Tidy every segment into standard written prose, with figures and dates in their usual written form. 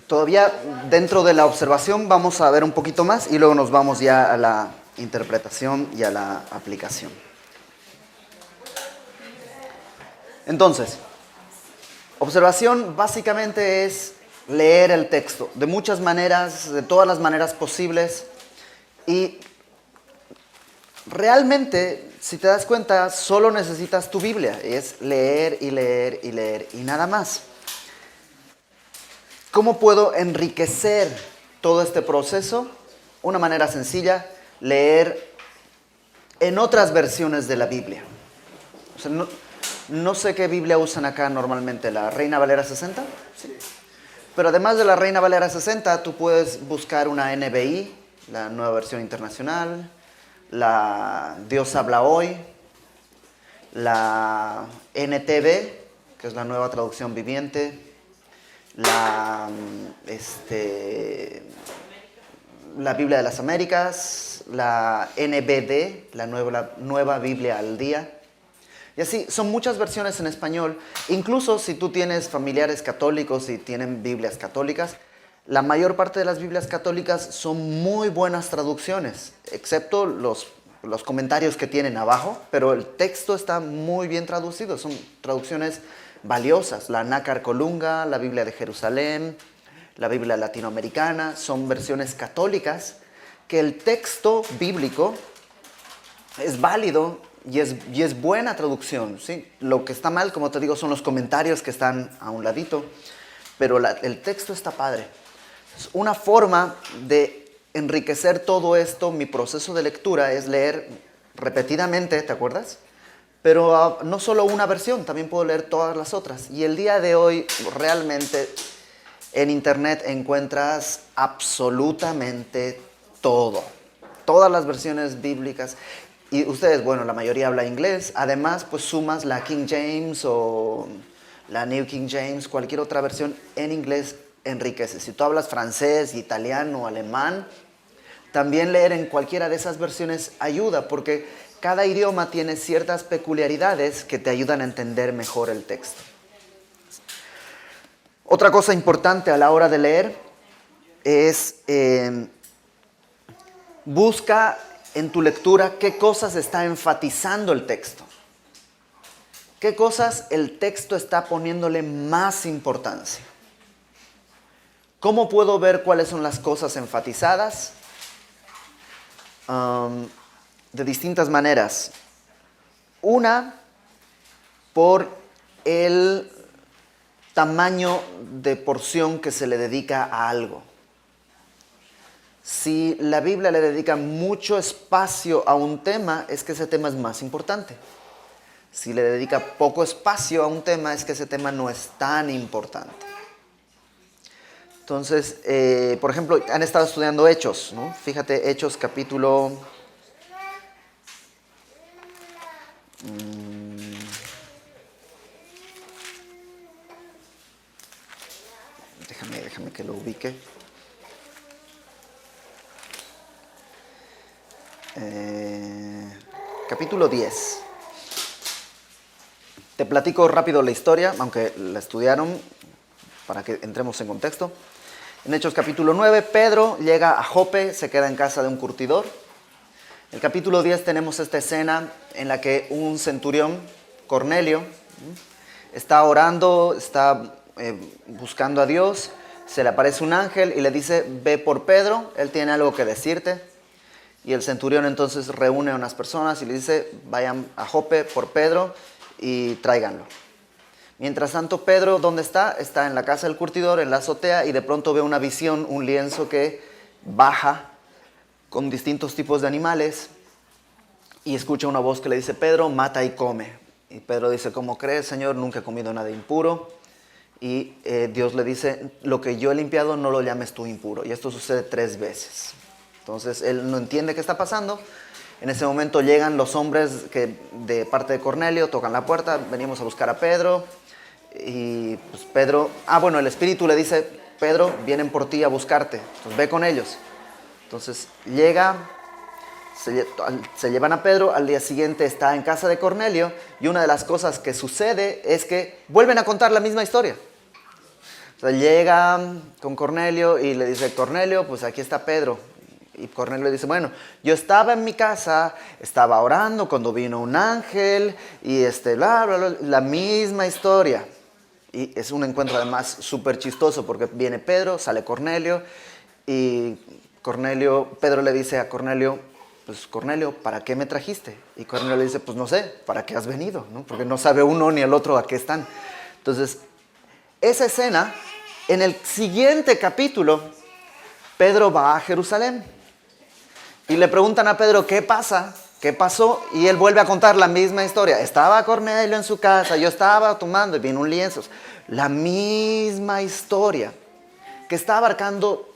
Todavía dentro de la observación vamos a ver un poquito más y luego nos vamos ya a la interpretación y a la aplicación. Entonces, observación básicamente es leer el texto de muchas maneras, de todas las maneras posibles, y realmente, si te das cuenta, solo necesitas tu Biblia, es leer y leer y leer y nada más. ¿Cómo puedo enriquecer todo este proceso? Una manera sencilla, leer en otras versiones de la Biblia. O sea, no sé qué Biblia usan acá normalmente, ¿la Reina Valera 60? Sí. Pero además de la Reina Valera 60, tú puedes buscar una NBI, la Nueva Versión Internacional, la Dios Habla Hoy, la NTV, que es la Nueva Traducción Viviente, la Biblia de las Américas, la NBD, la Nueva Biblia al Día. Y así, son muchas versiones en español. Incluso si tú tienes familiares católicos y tienen Biblias católicas, la mayor parte de las Biblias católicas son muy buenas traducciones, excepto los comentarios que tienen abajo, pero el texto está muy bien traducido, son traducciones valiosas. La Nácar Colunga, la Biblia de Jerusalén, la Biblia latinoamericana, son versiones católicas que el texto bíblico es válido y es buena traducción, ¿sí? Lo que está mal, como te digo, son los comentarios que están a un ladito, pero el texto está padre. Es una forma de enriquecer todo esto, mi proceso de lectura, es leer repetidamente, ¿te acuerdas? Pero no solo una versión, también puedo leer todas las otras. Y el día de hoy, realmente, en internet encuentras absolutamente todo. Todas las versiones bíblicas. Y ustedes, bueno, la mayoría habla inglés. Además, pues sumas la King James o la New King James, cualquier otra versión en inglés enriquece. Si tú hablas francés, italiano, alemán, también leer en cualquiera de esas versiones ayuda, porque cada idioma tiene ciertas peculiaridades que te ayudan a entender mejor el texto. Otra cosa importante a la hora de leer es busca en tu lectura qué cosas está enfatizando el texto. ¿Qué cosas el texto está poniéndole más importancia? ¿Cómo puedo ver cuáles son las cosas enfatizadas? De distintas maneras. Una, por el tamaño de porción que se le dedica a algo. Si la Biblia le dedica mucho espacio a un tema, es que ese tema es más importante. Si le dedica poco espacio a un tema, es que ese tema no es tan importante. Entonces, por ejemplo, han estado estudiando Hechos, ¿no? Fíjate, Hechos capítulo... Déjame que lo ubique. Capítulo 10. Te platico rápido la historia, aunque la estudiaron, para que entremos en contexto. En Hechos capítulo 9, Pedro llega a Jope, se queda en casa de un curtidor. En el capítulo 10 tenemos esta escena en la que un centurión, Cornelio, está orando, está buscando a Dios, se le aparece un ángel y le dice, ve por Pedro, él tiene algo que decirte. Y el centurión entonces reúne a unas personas y le dice, vayan a Jope por Pedro y tráiganlo. Mientras tanto, Pedro, ¿dónde está? Está en la casa del curtidor, en la azotea, y de pronto ve una visión, un lienzo que baja con distintos tipos de animales y escucha una voz que le dice, Pedro, mata y come. Y Pedro dice, ¿cómo crees, Señor? Nunca he comido nada impuro. Y Dios le dice, lo que yo he limpiado no lo llames tú impuro. Y esto sucede 3 veces. Entonces él no entiende qué está pasando. En ese momento llegan los hombres que de parte de Cornelio, tocan la puerta, venimos a buscar a Pedro. Y pues Pedro, el Espíritu le dice, Pedro, vienen por ti a buscarte. Entonces ve con ellos. Entonces llega, se llevan a Pedro, al día siguiente está en casa de Cornelio y una de las cosas que sucede es que vuelven a contar la misma historia. O sea, llega con Cornelio y le dice, Cornelio, pues aquí está Pedro. Y Cornelio dice, bueno, yo estaba en mi casa, estaba orando cuando vino un ángel y bla, bla, bla, la misma historia. Y es un encuentro además súper chistoso porque viene Pedro, sale Cornelio y Pedro le dice a Cornelio, pues Cornelio, ¿para qué me trajiste? Y Cornelio le dice, pues no sé, ¿para qué has venido? ¿No? Porque no sabe uno ni el otro a qué están. Entonces, esa escena, en el siguiente capítulo, Pedro va a Jerusalén. Y le preguntan a Pedro, ¿qué pasa? ¿Qué pasó? Y él vuelve a contar la misma historia. Estaba Cornelio en su casa, yo estaba tomando y vino un lienzo. La misma historia que está abarcando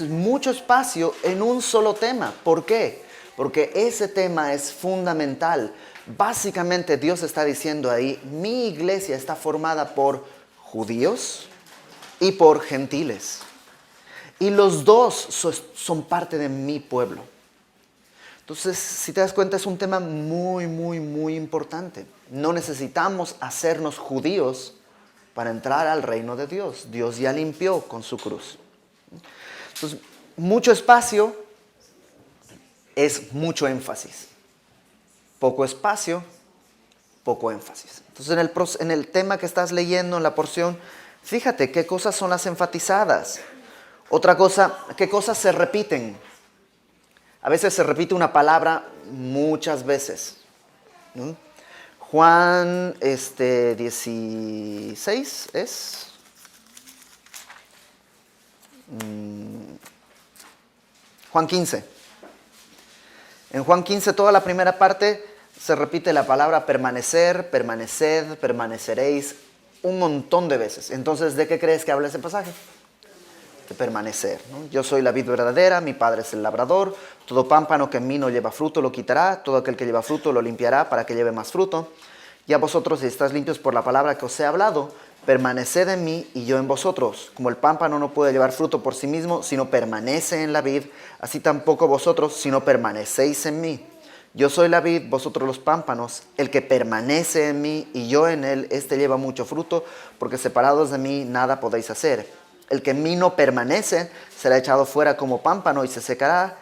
mucho espacio en un solo tema. ¿Por qué? Porque ese tema es fundamental. Básicamente Dios está diciendo ahí, mi iglesia está formada por judíos y por gentiles. Y los dos son parte de mi pueblo. Entonces, si te das cuenta, es un tema muy, muy, muy importante. No necesitamos hacernos judíos para entrar al reino de Dios. Dios ya limpió con su cruz. Entonces, mucho espacio es mucho énfasis. Poco espacio, poco énfasis. Entonces, en el tema que estás leyendo, en la porción, fíjate qué cosas son las enfatizadas. Otra cosa, qué cosas se repiten. A veces se repite una palabra muchas veces. ¿No? Juan 16 es. Juan 15. En Juan 15 toda la primera parte se repite la palabra permanecer, permaneced, permaneceréis un montón de veces. Entonces, ¿de qué crees que habla ese pasaje? De permanecer, ¿no? Yo soy la vid verdadera, mi padre es el labrador, todo pámpano que en mí no lleva fruto lo quitará, todo aquel que lleva fruto lo limpiará para que lleve más fruto. Y a vosotros, si estáis limpios por la palabra que os he hablado, permaneced en mí y yo en vosotros. Como el pámpano no puede llevar fruto por sí mismo, sino permanece en la vid, así tampoco vosotros, si no permanecéis en mí. Yo soy la vid, vosotros los pámpanos. El que permanece en mí y yo en él, este lleva mucho fruto, porque separados de mí nada podéis hacer. El que en mí no permanece será echado fuera como pámpano y se secará,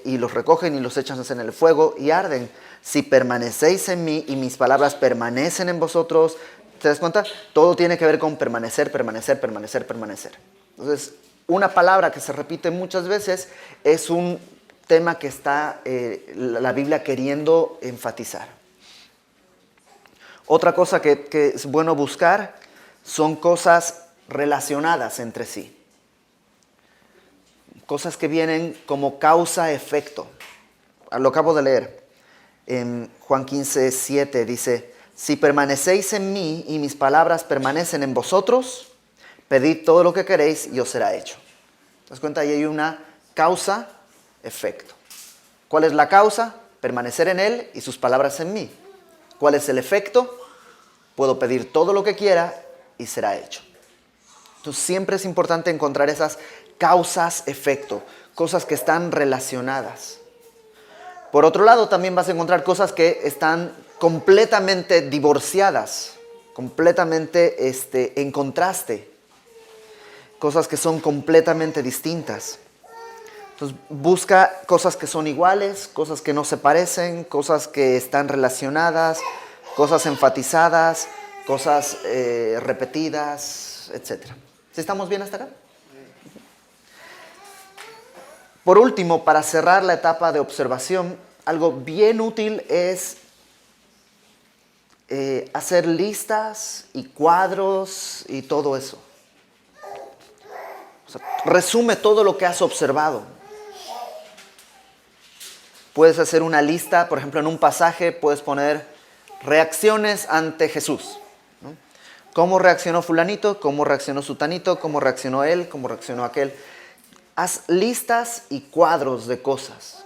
y los recogen y los echan en el fuego y arden. Si permanecéis en mí y mis palabras permanecen en vosotros, ¿te das cuenta? Todo tiene que ver con permanecer, permanecer, permanecer, permanecer. Entonces, una palabra que se repite muchas veces es un tema que está la Biblia queriendo enfatizar. Otra cosa que es bueno buscar son cosas relacionadas entre sí. Cosas que vienen como causa-efecto. Lo acabo de leer. En Juan 15, 7 dice, si permanecéis en mí y mis palabras permanecen en vosotros, pedid todo lo que queréis y os será hecho. ¿Te das cuenta? Ahí hay una causa-efecto. ¿Cuál es la causa? Permanecer en él y sus palabras en mí. ¿Cuál es el efecto? Puedo pedir todo lo que quiera y será hecho. Entonces siempre es importante encontrar esas causas-efecto, cosas que están relacionadas. Por otro lado, también vas a encontrar cosas que están completamente divorciadas, completamente en contraste, cosas que son completamente distintas. Entonces busca cosas que son iguales, cosas que no se parecen, cosas que están relacionadas, cosas enfatizadas, cosas repetidas, etc. ¿Sí estamos bien hasta acá? Por último, para cerrar la etapa de observación, algo bien útil es hacer listas y cuadros y todo eso. O sea, resume todo lo que has observado. Puedes hacer una lista, por ejemplo, en un pasaje puedes poner reacciones ante Jesús, ¿no? ¿Cómo reaccionó fulanito? ¿Cómo reaccionó sutanito? ¿Cómo reaccionó él? ¿Cómo reaccionó aquel? Haz listas y cuadros de cosas.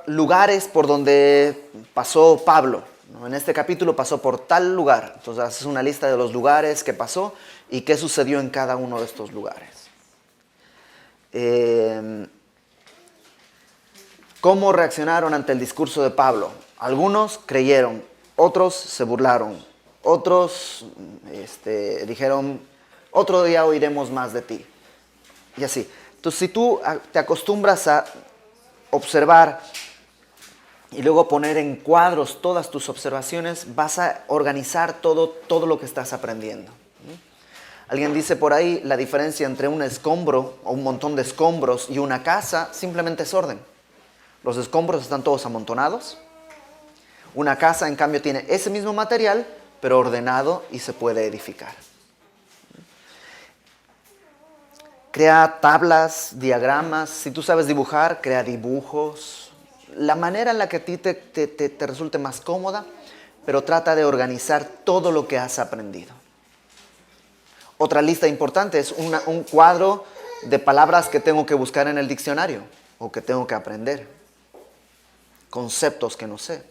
Lugares por donde pasó Pablo, ¿no? En este capítulo pasó por tal lugar. Entonces haces una lista de los lugares que pasó y qué sucedió en cada uno de estos lugares. ¿Cómo reaccionaron ante el discurso de Pablo? Algunos creyeron, Otros se burlaron. Otros dijeron, otro día oiremos más de ti. Y así. Entonces, si tú te acostumbras a observar y luego poner en cuadros todas tus observaciones, vas a organizar todo lo que estás aprendiendo. Alguien dice por ahí, la diferencia entre un escombro o un montón de escombros y una casa simplemente es orden. Los escombros están todos amontonados. Una casa, en cambio, tiene ese mismo material, pero ordenado y se puede edificar. Crea tablas, diagramas. Si tú sabes dibujar, crea dibujos. La manera en la que a ti te resulte más cómoda, pero trata de organizar todo lo que has aprendido. Otra lista importante es un cuadro de palabras que tengo que buscar en el diccionario o que tengo que aprender. Conceptos que no sé.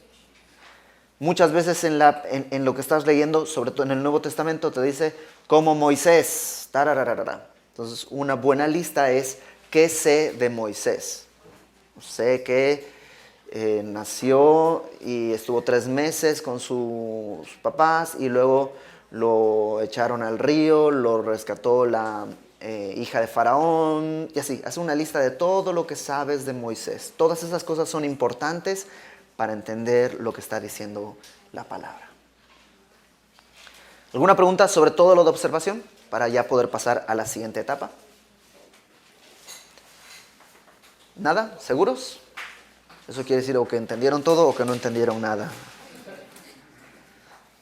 Muchas veces en lo que estás leyendo, sobre todo en el Nuevo Testamento, te dice como Moisés. Tarararara. Entonces, una buena lista es ¿qué sé de Moisés? Sé que nació y estuvo 3 meses con sus papás y luego lo echaron al río, lo rescató la hija de Faraón y así. Haz una lista de todo lo que sabes de Moisés. Todas esas cosas son importantes para entender lo que está diciendo la palabra. ¿Alguna pregunta sobre todo lo de observación? Para ya poder pasar a la siguiente etapa. ¿Nada? ¿Seguros? Eso quiere decir o que entendieron todo o que no entendieron nada.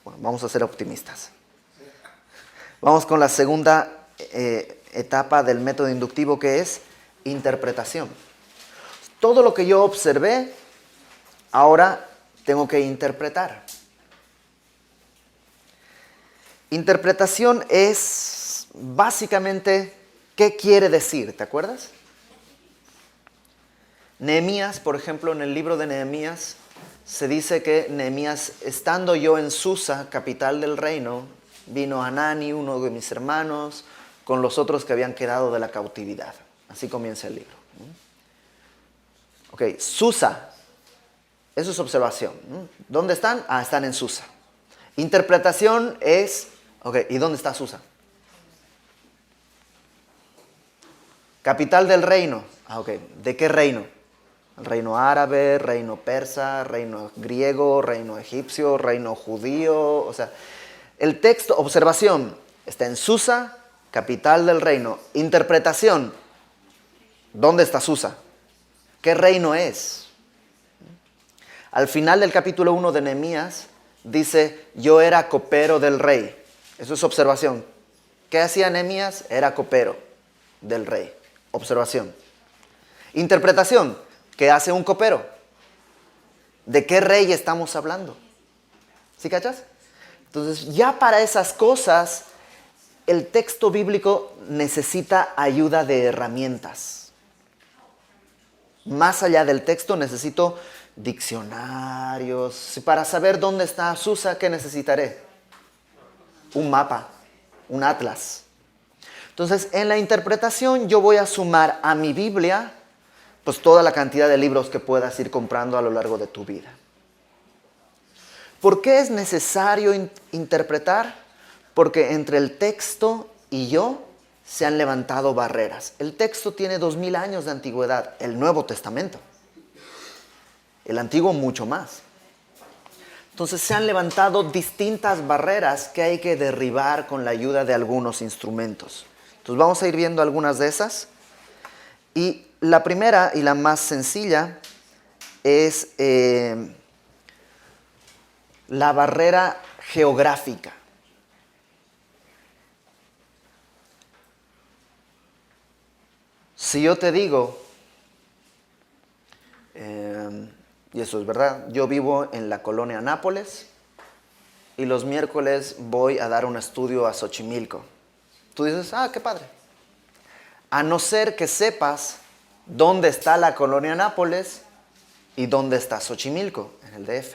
Bueno, vamos a ser optimistas. Vamos con la segunda etapa del método inductivo, que es interpretación. Todo lo que yo observé, ahora tengo que interpretar. Interpretación es básicamente qué quiere decir, ¿te acuerdas? Nehemías, por ejemplo, en el libro de Nehemías, se dice que Nehemías, estando yo en Susa, capital del reino, vino Hanani, uno de mis hermanos, con los otros que habían quedado de la cautividad. Así comienza el libro. Ok, Susa. Eso es observación. ¿Dónde están? Ah, están en Susa. Interpretación es, ok, ¿y dónde está Susa? Capital del reino. Ah, ok, ¿de qué reino? El reino árabe, reino persa, reino griego, reino egipcio, reino judío. O sea, el texto, observación, está en Susa, capital del reino. Interpretación, ¿dónde está Susa? ¿Qué reino es? Al final del capítulo 1 de Nehemías dice, yo era copero del rey. Eso es observación. ¿Qué hacía Nehemías? Era copero del rey. Observación. Interpretación. ¿Qué hace un copero? ¿De qué rey estamos hablando? ¿Sí cachas? Entonces, ya para esas cosas, el texto bíblico necesita ayuda de herramientas. Más allá del texto, necesito diccionarios. Para saber dónde está Susa, ¿qué necesitaré? Un mapa, un atlas. Entonces, en la interpretación yo voy a sumar a mi Biblia pues toda la cantidad de libros que puedas ir comprando a lo largo de tu vida. ¿Por qué es necesario interpretar? Porque entre el texto y yo se han levantado barreras. El texto tiene 2000 años de antigüedad, el Nuevo Testamento. El Antiguo mucho más. Entonces se han levantado distintas barreras que hay que derribar con la ayuda de algunos instrumentos. Entonces vamos a ir viendo algunas de esas. Y la primera y la más sencilla es la barrera geográfica. Si yo te digo, y eso es verdad, yo vivo en la colonia Nápoles y los miércoles voy a dar un estudio a Xochimilco. Tú dices, ah, qué padre. A no ser que sepas dónde está la colonia Nápoles y dónde está Xochimilco, en el DF.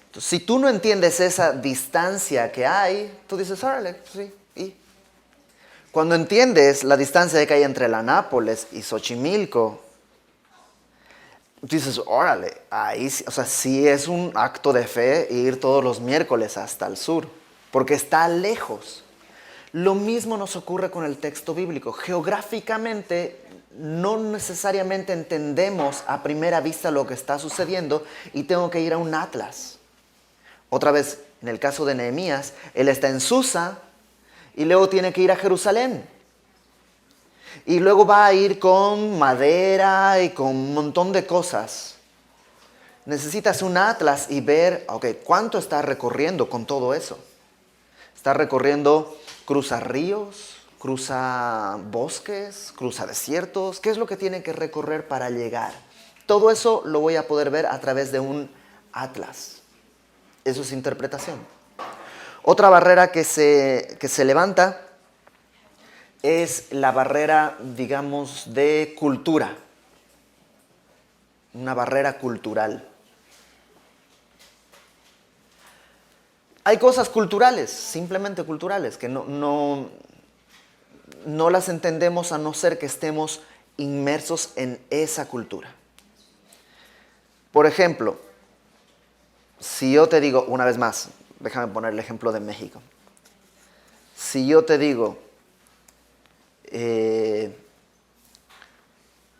Entonces, si tú no entiendes esa distancia que hay, tú dices, órale, sí, y cuando entiendes la distancia que hay entre la Nápoles y Xochimilco, Dices, órale, ahí, o sea, sí es un acto de fe ir todos los miércoles hasta el sur, porque está lejos. Lo mismo nos ocurre con el texto bíblico. Geográficamente no necesariamente entendemos a primera vista lo que está sucediendo y tengo que ir a un atlas. Otra vez, en el caso de Nehemías, él está en Susa y luego tiene que ir a Jerusalén. Y luego va a ir con madera y con un montón de cosas. Necesitas un atlas y ver, ok, ¿cuánto está recorriendo con todo eso? Está recorriendo, cruza ríos, cruza bosques, cruza desiertos. ¿Qué es lo que tiene que recorrer para llegar? Todo eso lo voy a poder ver a través de un atlas. Eso es interpretación. Otra barrera que se levanta es la barrera, digamos, de cultura. Una barrera cultural. Hay cosas culturales, simplemente culturales, que no las entendemos a no ser que estemos inmersos en esa cultura. Por ejemplo, si yo te digo, una vez más, déjame poner el ejemplo de México. Si yo te digo,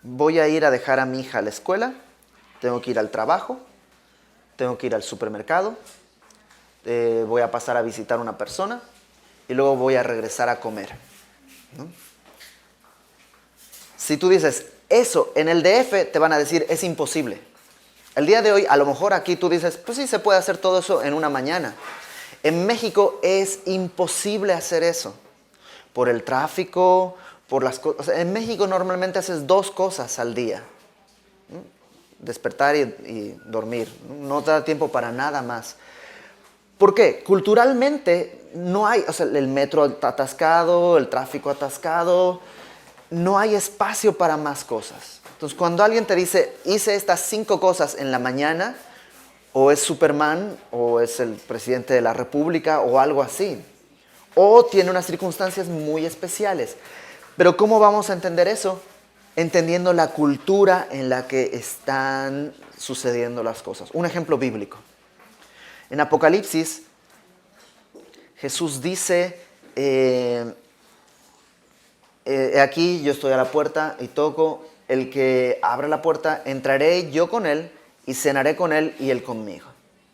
voy a ir a dejar a mi hija a la escuela, tengo que ir al trabajo, tengo que ir al supermercado, voy a pasar a visitar a una persona y luego voy a regresar a comer, ¿no? Si tú dices eso en el DF, te van a decir es imposible. El día de hoy, a lo mejor aquí tú dices, pues sí, se puede hacer todo eso en una mañana. En México es imposible hacer eso. Por el tráfico, por las cosas. O sea, en México normalmente haces 2 cosas al día. Despertar y dormir. No te da tiempo para nada más. ¿Por qué? Culturalmente no hay, o sea, el metro está atascado, el tráfico atascado, no hay espacio para más cosas. Entonces, cuando alguien te dice, hice estas 5 cosas en la mañana, o es Superman, o es el presidente de la República, o algo así. O tiene unas circunstancias muy especiales. Pero ¿cómo vamos a entender eso? Entendiendo la cultura en la que están sucediendo las cosas. Un ejemplo bíblico. En Apocalipsis, Jesús dice, aquí yo estoy a la puerta y toco, el que abra la puerta, entraré yo con él y cenaré con él y él conmigo.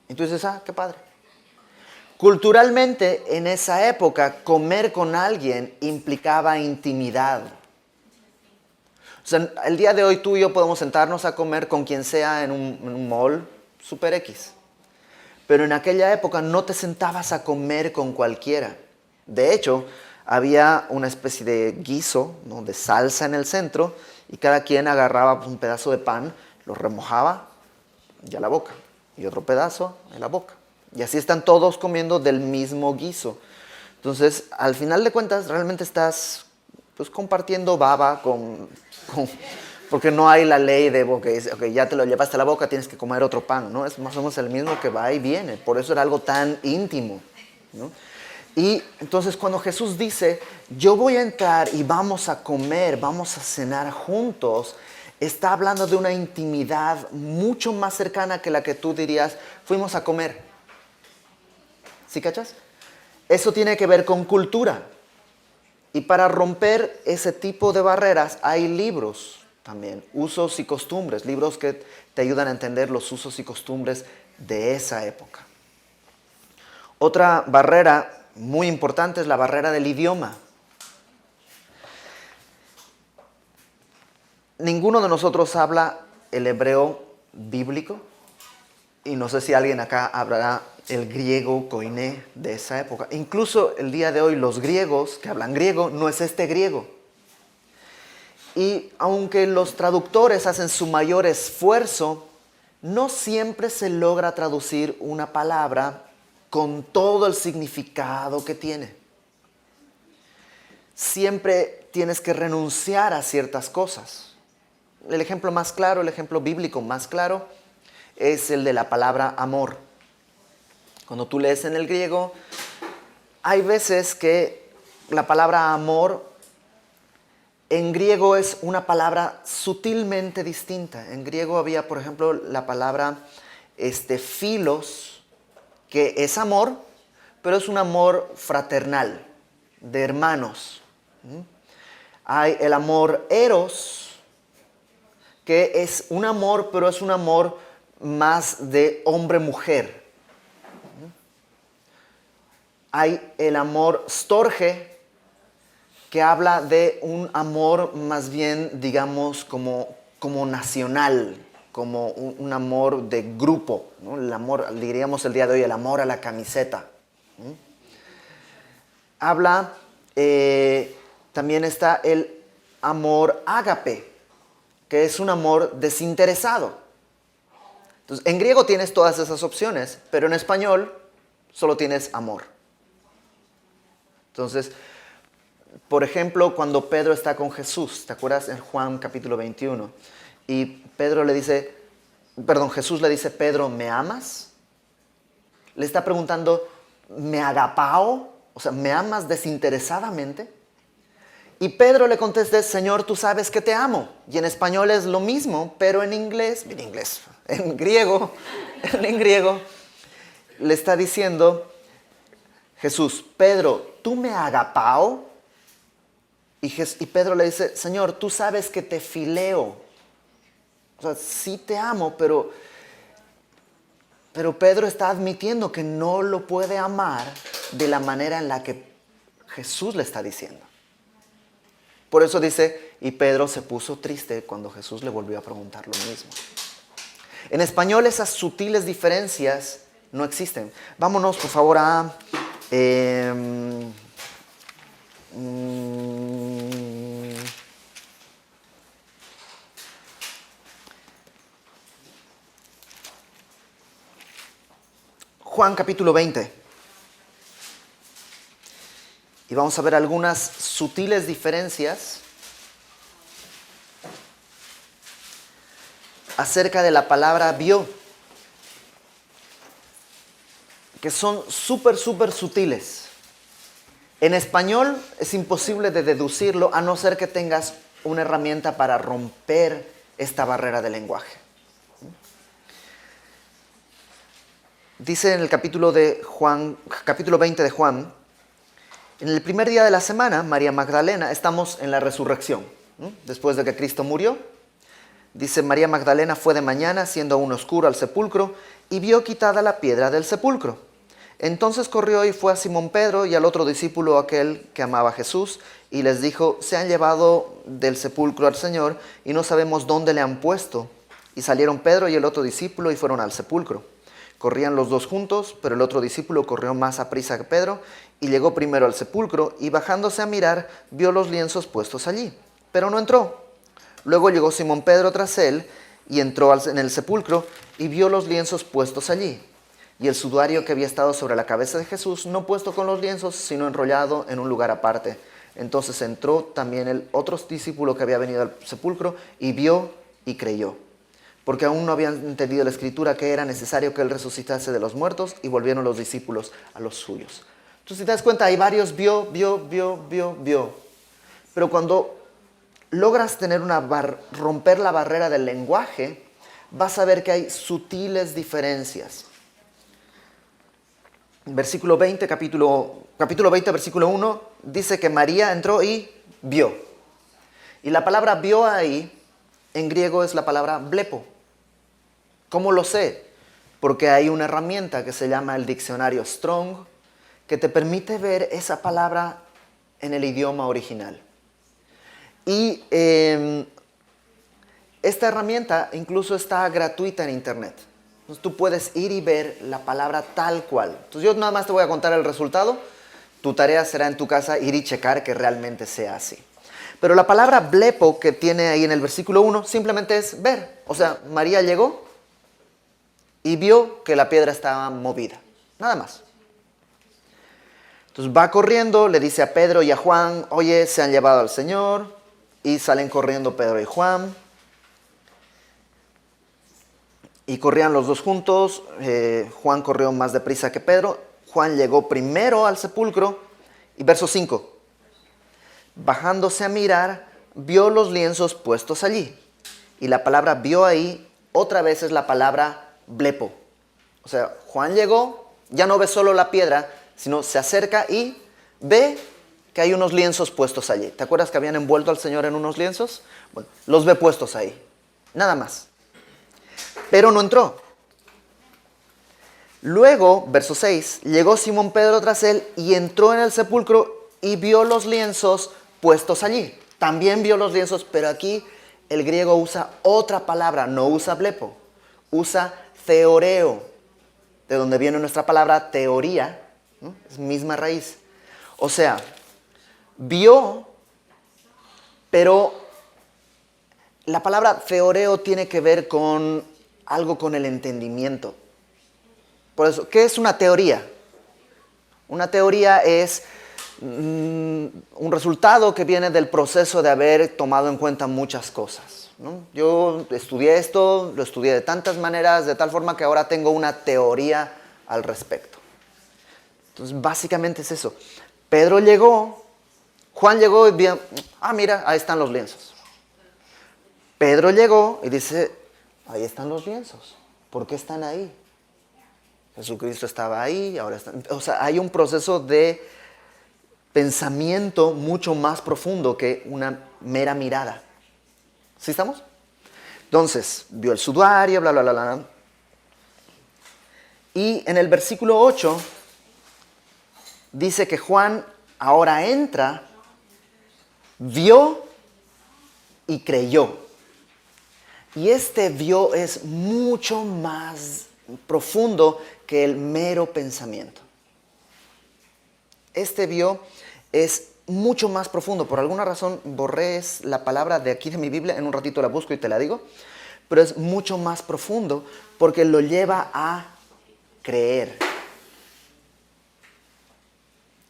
Entonces, qué padre. Culturalmente, en esa época, comer con alguien implicaba intimidad. O sea, el día de hoy tú y yo podemos sentarnos a comer con quien sea en un mall super X. Pero en aquella época no te sentabas a comer con cualquiera. De hecho, había una especie de guiso, ¿no?, de salsa en el centro y cada quien agarraba un pedazo de pan, lo remojaba y a la boca. Y otro pedazo en la boca. Y así están todos comiendo del mismo guiso. Entonces, al final de cuentas, realmente estás pues compartiendo baba porque no hay la ley de que ya te lo llevaste a la boca, tienes que comer otro pan, ¿no? Es más o menos el mismo que va y viene. Por eso era algo tan íntimo, ¿no? Y entonces cuando Jesús dice, yo voy a entrar y vamos a comer, vamos a cenar juntos, está hablando de una intimidad mucho más cercana que la que tú dirías, fuimos a comer. ¿Sí cachas? Eso tiene que ver con cultura. Y para romper ese tipo de barreras hay libros también, usos y costumbres, libros que te ayudan a entender los usos y costumbres de esa época. Otra barrera muy importante es la barrera del idioma. Ninguno de nosotros habla el hebreo bíblico y no sé si alguien acá hablará el griego koiné de esa época. Incluso el día de hoy los griegos que hablan griego no es este griego. Y aunque los traductores hacen su mayor esfuerzo, no siempre se logra traducir una palabra con todo el significado que tiene. Siempre tienes que renunciar a ciertas cosas. El ejemplo más claro, el ejemplo bíblico más claro, es el de la palabra amor. Cuando tú lees en el griego, hay veces que la palabra amor en griego es una palabra sutilmente distinta. En griego había, por ejemplo, la palabra philos, que es amor, pero es un amor fraternal, de hermanos. Hay el amor eros, que es un amor, pero es un amor más de hombre-mujer. Hay el amor storge, que habla de un amor más bien, digamos, como nacional, como un amor de grupo, ¿no? El amor, diríamos el día de hoy, el amor a la camiseta. Habla, también está el amor ágape, que es un amor desinteresado. Entonces, en griego tienes todas esas opciones, pero en español solo tienes amor. Entonces, por ejemplo, cuando Pedro está con Jesús, ¿te acuerdas en Juan capítulo 21? Y Jesús le dice, Pedro, ¿me amas? Le está preguntando, ¿me agapao? O sea, ¿me amas desinteresadamente? Y Pedro le contesta, Señor, tú sabes que te amo. Y en español es lo mismo, pero en griego le está diciendo Jesús, Pedro, ¿tú me agapao? Y Pedro le dice, Señor, tú sabes que te fileo. O sea, sí te amo, pero Pedro está admitiendo que no lo puede amar de la manera en la que Jesús le está diciendo. Por eso dice, y Pedro se puso triste cuando Jesús le volvió a preguntar lo mismo. En español esas sutiles diferencias no existen. Vámonos, por favor, a Juan capítulo 20. Y vamos a ver algunas sutiles diferencias acerca de la palabra vio, que son súper sutiles. En español es imposible de deducirlo a no ser que tengas una herramienta para romper esta barrera del lenguaje. Dice en el capítulo 20 de Juan, en el primer día de la semana, María Magdalena, estamos en la resurrección, ¿no? Después de que Cristo murió, dice, María Magdalena fue de mañana, siendo aún oscuro, al sepulcro, y vio quitada la piedra del sepulcro. Entonces corrió y fue a Simón Pedro y al otro discípulo, aquel que amaba a Jesús, y les dijo, se han llevado del sepulcro al Señor, y no sabemos dónde le han puesto. Y salieron Pedro y el otro discípulo y fueron al sepulcro. Corrían los dos juntos, pero el otro discípulo corrió más aprisa que Pedro, y llegó primero al sepulcro, y bajándose a mirar, vio los lienzos puestos allí, pero no entró. Luego llegó Simón Pedro tras él, y entró en el sepulcro, y vio los lienzos puestos allí, y el sudario que había estado sobre la cabeza de Jesús, no puesto con los lienzos, sino enrollado en un lugar aparte. Entonces entró también el otro discípulo que había venido al sepulcro, y vio y creyó, porque aún no habían entendido la Escritura que era necesario que él resucitase de los muertos, y volvieron los discípulos a los suyos. Entonces, si te das cuenta, hay varios vio. Pero cuando logras romper la barrera del lenguaje, vas a ver que hay sutiles diferencias. Versículo 20, capítulo 20, versículo 1, dice que María entró y vio. Y la palabra vio ahí, en griego, es la palabra blepo. ¿Cómo lo sé? Porque hay una herramienta que se llama el diccionario Strong, que te permite ver esa palabra en el idioma original. Y esta herramienta incluso está gratuita en internet. Entonces tú puedes ir y ver la palabra tal cual. Entonces yo nada más te voy a contar el resultado. Tu tarea será en tu casa ir y checar que realmente sea así. Pero la palabra blepo que tiene ahí en el versículo 1 simplemente es ver. O sea, María llegó y vio que la piedra estaba movida. Nada más. Entonces va corriendo, le dice a Pedro y a Juan, oye, se han llevado al Señor. Y salen corriendo Pedro y Juan. Y corrían los dos juntos. Juan corrió más deprisa que Pedro. Juan llegó primero al sepulcro. Y verso 5. Bajándose a mirar, vio los lienzos puestos allí. Y la palabra vio ahí, otra vez es la palabra blepo. O sea, Juan llegó, ya no ve solo la piedra, sino se acerca y ve que hay unos lienzos puestos allí. ¿Te acuerdas que habían envuelto al Señor en unos lienzos? Bueno, los ve puestos ahí. Nada más. Pero no entró. Luego, verso 6, llegó Simón Pedro tras él y entró en el sepulcro y vio los lienzos puestos allí. También vio los lienzos, pero aquí el griego usa otra palabra, no usa blepo, usa theoreo, de donde viene nuestra palabra teoría, ¿no? Es misma raíz. O sea, vio, pero la palabra theoreo tiene que ver con algo con el entendimiento. Por eso, ¿qué es una teoría? Una teoría es un resultado que viene del proceso de haber tomado en cuenta muchas cosas, ¿no? Yo estudié esto, lo estudié de tantas maneras, de tal forma que ahora tengo una teoría al respecto. Entonces, básicamente es eso. Pedro llegó, Juan llegó y vio, mira, ahí están los lienzos. Pedro llegó y dice, ahí están los lienzos. ¿Por qué están ahí? Jesucristo estaba ahí, ahora está. O sea, hay un proceso de pensamiento mucho más profundo que una mera mirada. ¿Sí estamos? Entonces, vio el sudario, bla, bla, bla, bla. Y en el versículo 8 dice que Juan ahora entra, vio y creyó. Y este vio es mucho más profundo que el mero pensamiento. Este vio es mucho más profundo. Por alguna razón borré la palabra de aquí de mi Biblia. En un ratito la busco y te la digo. Pero es mucho más profundo porque lo lleva a creer.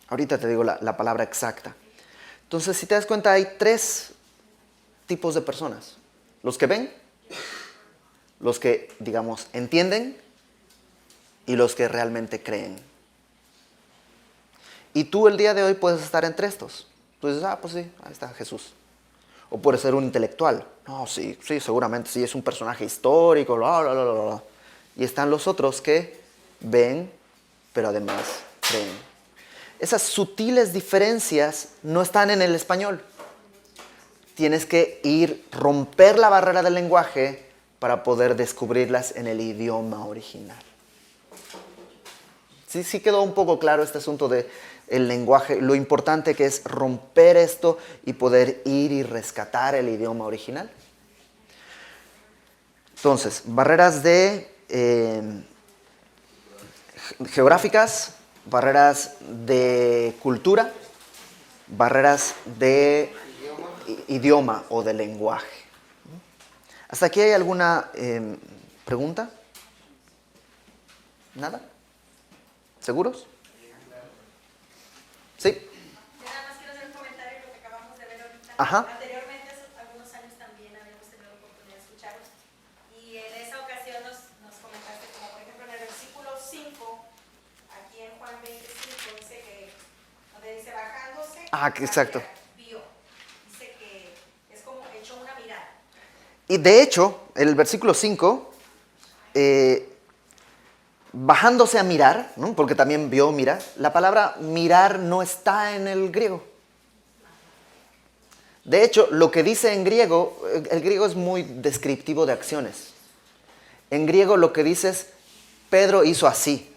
Ahorita te digo la palabra exacta. Entonces, si te das cuenta, hay 3 tipos de personas. Los que ven, los que, digamos, entienden y los que realmente creen. Y tú el día de hoy puedes estar entre estos. Tú dices, pues sí, ahí está Jesús. O puedes ser un intelectual. No, sí, seguramente sí, es un personaje histórico, bla, bla, bla, bla, bla. Y están los otros que ven, pero además creen. Esas sutiles diferencias no están en el español. Tienes que romper la barrera del lenguaje para poder descubrirlas en el idioma original. Sí quedó un poco claro este asunto del lenguaje, lo importante que es romper esto y poder ir y rescatar el idioma original. Entonces, barreras geográficas, barreras de cultura, barreras de idioma o de lenguaje. ¿Hasta aquí hay alguna pregunta? ¿Nada? ¿Seguros? Sí. Yo nada más quiero hacer un comentario de lo que acabamos de ver ahorita. Ajá. Anteriormente, hace algunos años también habíamos tenido la oportunidad de escucharlos. Y en esa ocasión nos comentaste, como por ejemplo en el versículo 5, aquí en Juan 25, dice que, donde dice bajándose, Exacto. vio. Dice que es como echó una mirada. Y de hecho, el versículo 5, bajándose a mirar, ¿no? Porque también vio mirar, la palabra mirar no está en el griego. De hecho, lo que dice en griego, el griego es muy descriptivo de acciones. En griego lo que dice es, Pedro hizo así.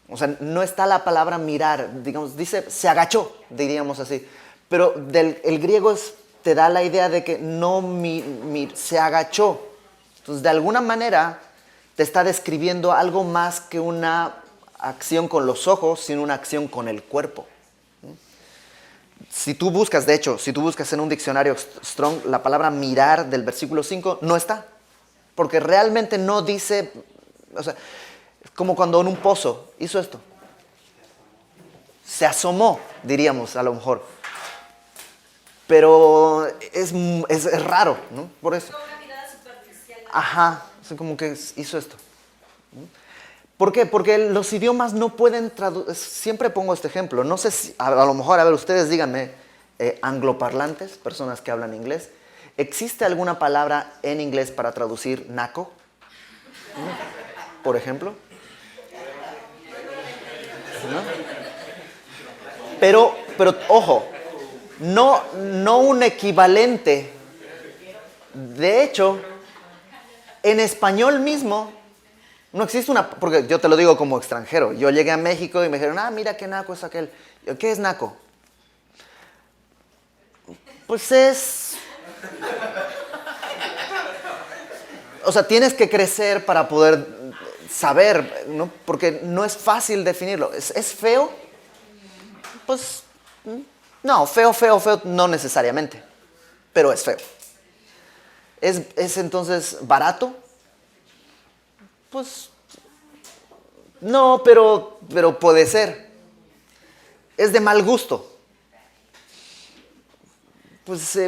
O sea, no está la palabra mirar, digamos, dice, se agachó, diríamos así. Pero el griego te da la idea de que no se agachó. Entonces, de alguna manera, te está describiendo algo más que una acción con los ojos, sino una acción con el cuerpo. Si tú buscas en un diccionario Strong, la palabra mirar del versículo 5 no está. Porque realmente no dice, o sea, es como cuando en un pozo hizo esto. Se asomó, diríamos a lo mejor. Pero es raro, ¿no? Por eso. Una mirada superficial. Ajá, es como que hizo esto. ¿Por qué? Porque los idiomas no pueden traducir. Siempre pongo este ejemplo. No sé si, a lo mejor, a ver, ustedes díganme, angloparlantes, personas que hablan inglés. ¿Existe alguna palabra en inglés para traducir naco? Por ejemplo. ¿No? Pero ojo, no un equivalente. De hecho, en español mismo, no existe una, porque yo te lo digo como extranjero. Yo llegué a México y me dijeron, mira qué naco es aquel. ¿Qué es naco? Pues es... O sea, tienes que crecer para poder saber, ¿no? Porque no es fácil definirlo. ¿Es feo? Pues, no, feo, no necesariamente, pero es feo. ¿Es entonces barato? Pues, no, pero puede ser. ¿Es de mal gusto? Pues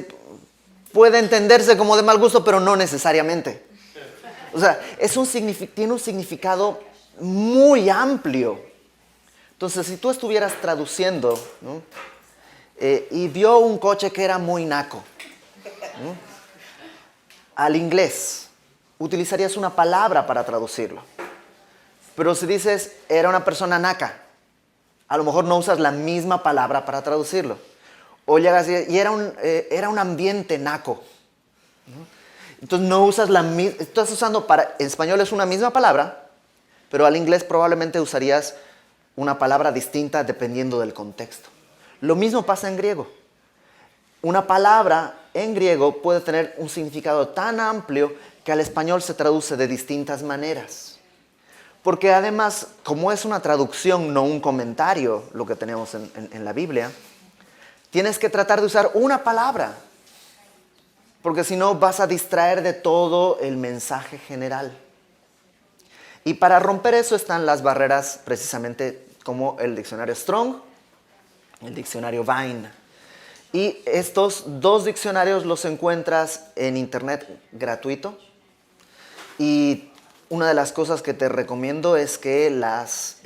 puede entenderse como de mal gusto, pero no necesariamente. O sea, tiene un significado muy amplio. Entonces, si tú estuvieras traduciendo, ¿no? Y vio un coche que era muy naco, ¿no? Al inglés, utilizarías una palabra para traducirlo. Pero si dices, era una persona naca, a lo mejor no usas la misma palabra para traducirlo. O llegas y era un ambiente naco, ¿no? Entonces no usas la misma, estás usando en español es una misma palabra, pero al inglés probablemente usarías una palabra distinta dependiendo del contexto. Lo mismo pasa en griego. Una palabra en griego puede tener un significado tan amplio que al español se traduce de distintas maneras. Porque además, como es una traducción, no un comentario, lo que tenemos en la Biblia, tienes que tratar de usar una palabra, porque si no vas a distraer de todo el mensaje general. Y para romper eso están las barreras precisamente como el diccionario Strong, el diccionario Vine. Y estos dos diccionarios los encuentras en internet gratuito. Y una de las cosas que te recomiendo es que las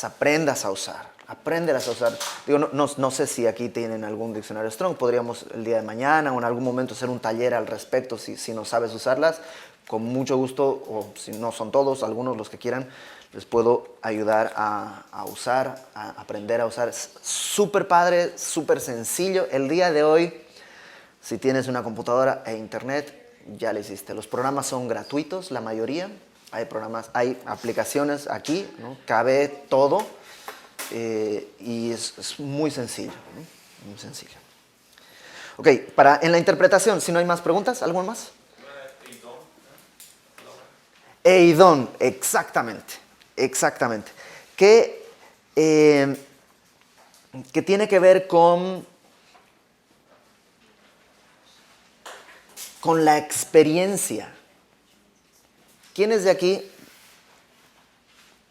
aprendas a usar. Apréndelas a usar. Digo, no sé si aquí tienen algún diccionario Strong. Podríamos el día de mañana o en algún momento hacer un taller al respecto si no sabes usarlas. Con mucho gusto, o si no son todos, algunos los que quieran, les puedo ayudar a usar, a aprender a usar. Es súper padre, súper sencillo. El día de hoy, si tienes una computadora e internet, ya lo hiciste. Los programas son gratuitos, la mayoría. Hay aplicaciones aquí, ¿no? Cabe todo. Y es muy sencillo, ¿no? Muy sencillo. Ok, en la interpretación, si no hay más preguntas, ¿algo más? Eidón, exactamente. Que tiene que ver con la experiencia. ¿Quiénes de aquí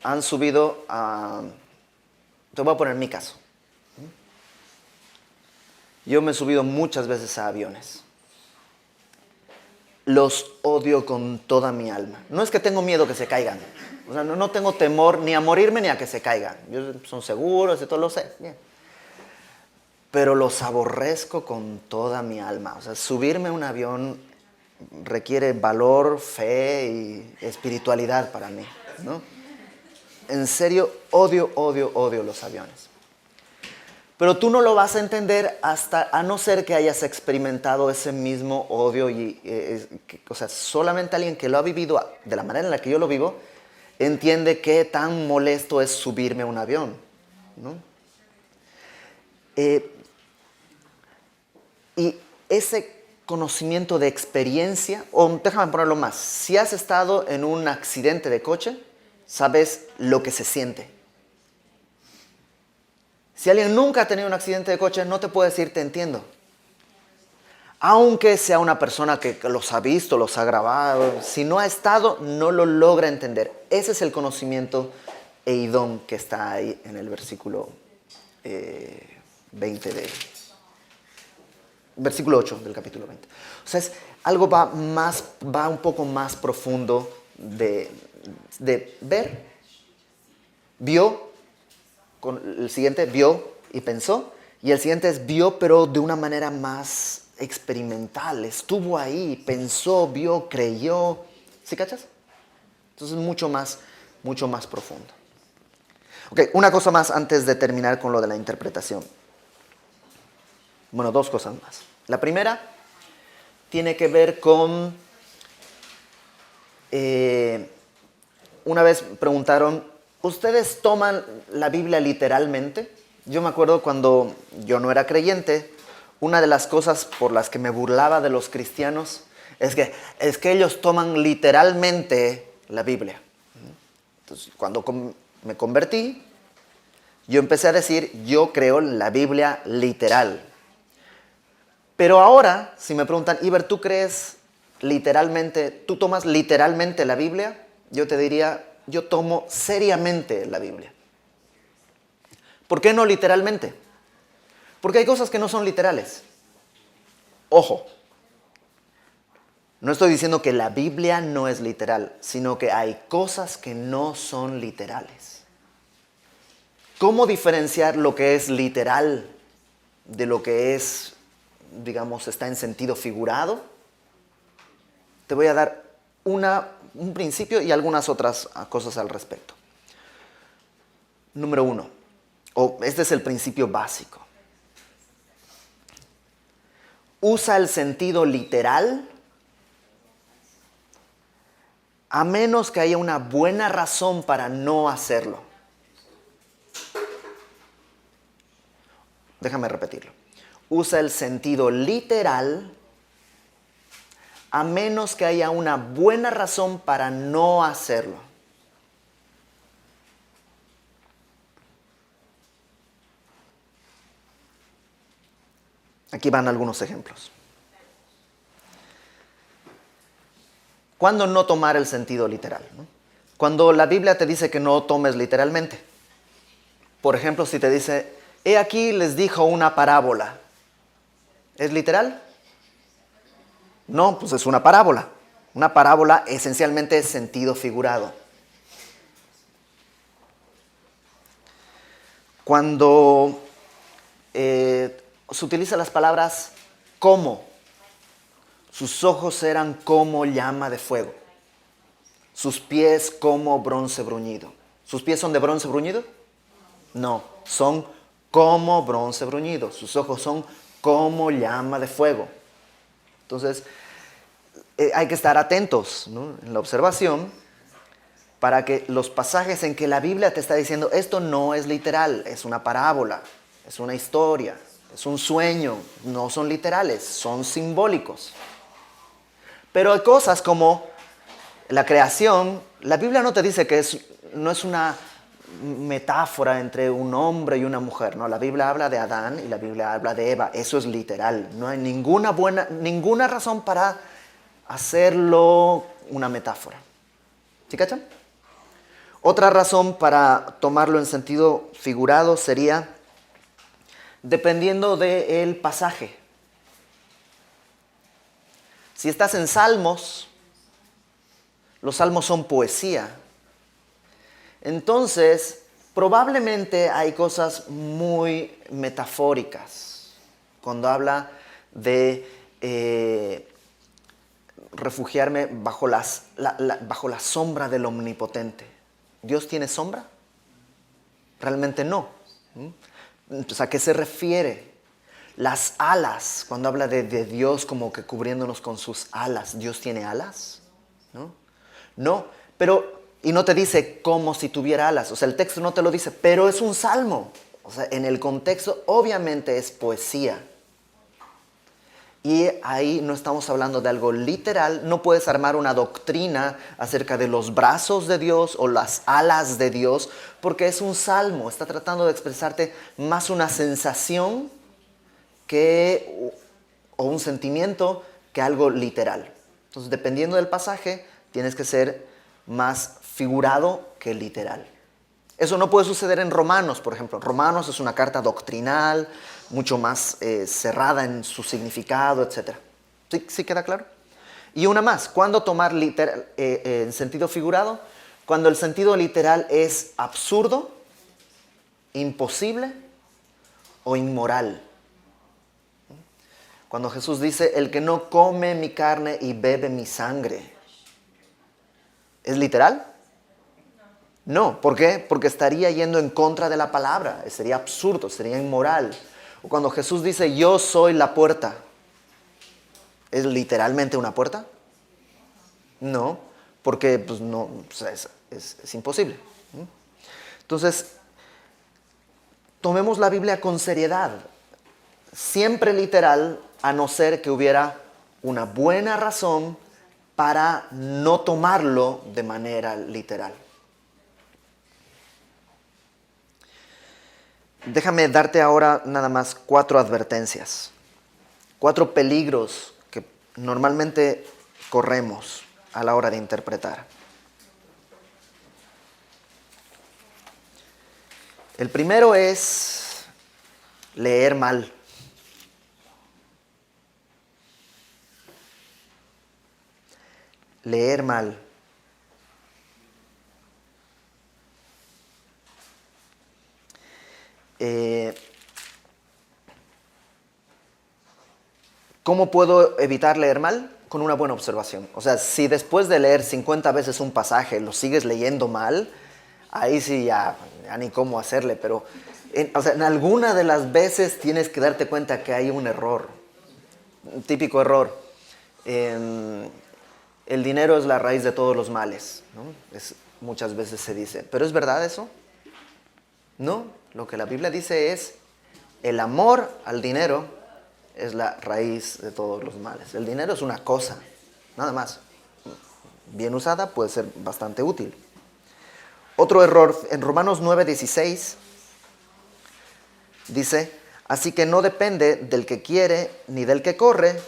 han subido a... Te voy a poner mi caso. Yo me he subido muchas veces a aviones. Los odio con toda mi alma. No es que tengo miedo que se caigan. O sea, no tengo temor ni a morirme ni a que se caigan. Son seguros y todo lo sé. Bien. Pero los aborrezco con toda mi alma. O sea, subirme a un avión requiere valor, fe y espiritualidad para mí, ¿no? En serio, odio los aviones. Pero tú no lo vas a entender a no ser que hayas experimentado ese mismo odio. O sea, solamente alguien que lo ha vivido de la manera en la que yo lo vivo, entiende qué tan molesto es subirme a un avión, ¿no? Y ese conocimiento de experiencia, o déjame ponerlo más, si has estado en un accidente de coche, sabes lo que se siente. Si alguien nunca ha tenido un accidente de coche, no te puede decir te entiendo. Aunque sea una persona que los ha visto, los ha grabado, si no ha estado, no lo logra entender. Ese es el conocimiento eidón que está ahí en el versículo 20 versículo 8 del capítulo 20. O sea, algo va un poco más profundo de ver, vio, con el siguiente vio y pensó, Y el siguiente es vio, pero de una manera más experimental. Estuvo ahí, pensó, vio, creyó. ¿Sí cachas? Entonces mucho más profundo. Ok, una cosa más antes de terminar con lo de la interpretación. Bueno, dos cosas más. La primera tiene que ver con... una vez preguntaron, ¿ustedes toman la Biblia literalmente? Yo me acuerdo cuando yo no era creyente, una de las cosas por las que me burlaba de los cristianos es que ellos toman literalmente la Biblia. Entonces, cuando me convertí, yo empecé a decir, yo creo en la Biblia literal. Pero ahora, si me preguntan, Iber, ¿tú crees literalmente, tú tomas literalmente la Biblia? Yo te diría, yo tomo seriamente la Biblia. ¿Por qué no literalmente? Porque hay cosas que no son literales. Ojo, no estoy diciendo que la Biblia no es literal, sino que hay cosas que no son literales. ¿Cómo diferenciar lo que es literal de lo que es, digamos, está en sentido figurado? Te voy a dar un principio y algunas otras cosas al respecto. Número 1, este es el principio básico. Usa el sentido literal a menos que haya una buena razón para no hacerlo. Déjame repetirlo. Usa el sentido literal a menos que haya una buena razón para no hacerlo. Aquí van algunos ejemplos. ¿Cuándo no tomar el sentido literal? ¿No? Cuando la Biblia te dice que no tomes literalmente. Por ejemplo, si te dice, he aquí les dijo una parábola. ¿Es literal? No, pues es una parábola. Una parábola esencialmente es sentido figurado. Cuando se utilizan las palabras como, sus ojos eran como llama de fuego, sus pies como bronce bruñido. ¿Sus pies son de bronce bruñido? No, son como bronce bruñido. Sus ojos son como llama de fuego. Entonces, hay que estar atentos, ¿no?, en la observación para que los pasajes en que la Biblia te está diciendo esto no es literal, es una parábola, es una historia, es un sueño, no son literales, son simbólicos. Pero hay cosas como la creación, la Biblia no te dice que no es una metáfora entre un hombre y una mujer, ¿no? La Biblia habla de Adán y la Biblia habla de Eva, eso es literal, no hay ninguna razón para hacerlo una metáfora. ¿Sí cachan? Otra razón para tomarlo en sentido figurado sería dependiendo del pasaje. Si estás en Salmos, los Salmos son poesía. Entonces, probablemente hay cosas muy metafóricas. Cuando habla de refugiarme bajo la sombra del Omnipotente. ¿Dios tiene sombra? Realmente no. Entonces, ¿a qué se refiere? Las alas, cuando habla de Dios como que cubriéndonos con sus alas. ¿Dios tiene alas? No, pero, y no te dice como si tuviera alas. O sea, el texto no te lo dice, pero es un salmo. O sea, en el contexto obviamente es poesía. Y ahí no estamos hablando de algo literal. No puedes armar una doctrina acerca de los brazos de Dios o las alas de Dios, porque es un salmo. Está tratando de expresarte más una sensación o un sentimiento que algo literal. Entonces, dependiendo del pasaje, tienes que ser más figurado que literal. Eso no puede suceder en Romanos, por ejemplo. Romanos es una carta doctrinal, mucho más cerrada en su significado, etc. ¿Sí queda claro? Y una más, ¿cuándo tomar en sentido figurado? Cuando el sentido literal es absurdo, imposible o inmoral. Cuando Jesús dice, el que no come mi carne y bebe mi sangre, ¿es literal? No, ¿por qué? Porque estaría yendo en contra de la palabra, sería absurdo, sería inmoral. O cuando Jesús dice, yo soy la puerta, ¿es literalmente una puerta? No, porque pues, no, pues, es imposible. Entonces, tomemos la Biblia con seriedad, siempre literal, a no ser que hubiera una buena razón para no tomarlo de manera literal. Déjame darte ahora nada más 4 advertencias, 4 peligros que normalmente corremos a la hora de interpretar. El primero es leer mal. Leer mal. ¿Cómo puedo evitar leer mal? Con una buena observación. O sea, si después de leer 50 veces un pasaje lo sigues leyendo mal, ahí sí ya ni cómo hacerle, pero en alguna de las veces tienes que darte cuenta que hay un error, un típico error. El dinero es la raíz de todos los males, ¿no? Muchas veces se dice, ¿pero es verdad eso? No, lo que la Biblia dice es, el amor al dinero es la raíz de todos los males. El dinero es una cosa, nada más. Bien usada puede ser bastante útil. Otro error, en Romanos 9:16 dice, así que no depende del que quiere ni del que corre,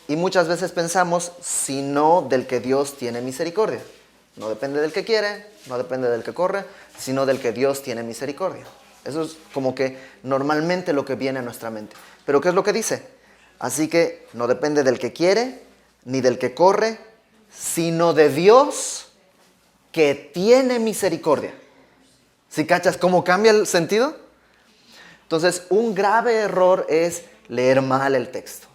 y muchas veces pensamos, sino del que Dios tiene misericordia. No depende del que quiere, no depende del que corre, sino del que Dios tiene misericordia. Eso es como que normalmente lo que viene a nuestra mente. Pero ¿qué es lo que dice? Así que no depende del que quiere, ni del que corre, sino de Dios que tiene misericordia. ¿Sí cachas cómo cambia el sentido? Entonces, un grave error es leer mal el texto.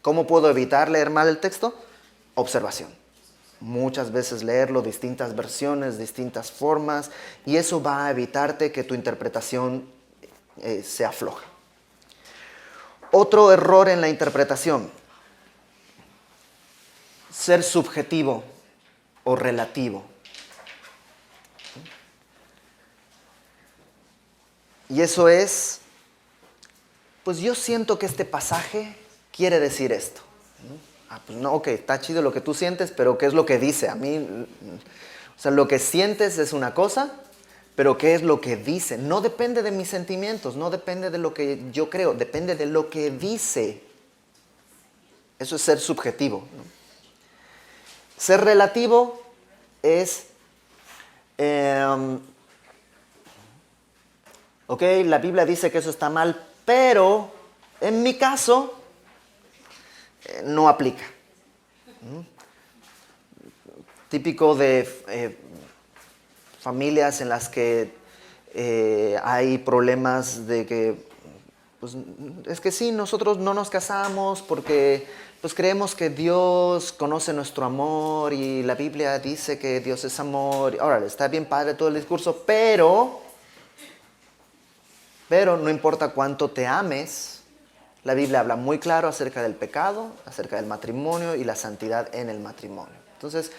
¿Cómo puedo evitar leer mal el texto? Observación. Muchas veces leerlo, distintas versiones, distintas formas, y eso va a evitarte que tu interpretación sea floja. Otro error en la interpretación, ser subjetivo o relativo. Y eso es, pues yo siento que este pasaje quiere decir esto. Pues no, ok, está chido lo que tú sientes, pero ¿qué es lo que dice? A mí, o sea, lo que sientes es una cosa, pero ¿qué es lo que dice? No depende de mis sentimientos, no depende de lo que yo creo, depende de lo que dice. Eso es ser subjetivo, ¿no? Ser relativo es, ok, la Biblia dice que eso está mal, pero en mi caso no aplica. Típico de familias en las que hay problemas de que, pues, es que sí, nosotros no nos casamos porque pues creemos que Dios conoce nuestro amor y la Biblia dice que Dios es amor. Ahora, está bien padre todo el discurso, pero no importa cuánto te ames, la Biblia habla muy claro acerca del pecado, acerca del matrimonio y la santidad en el matrimonio. Entonces,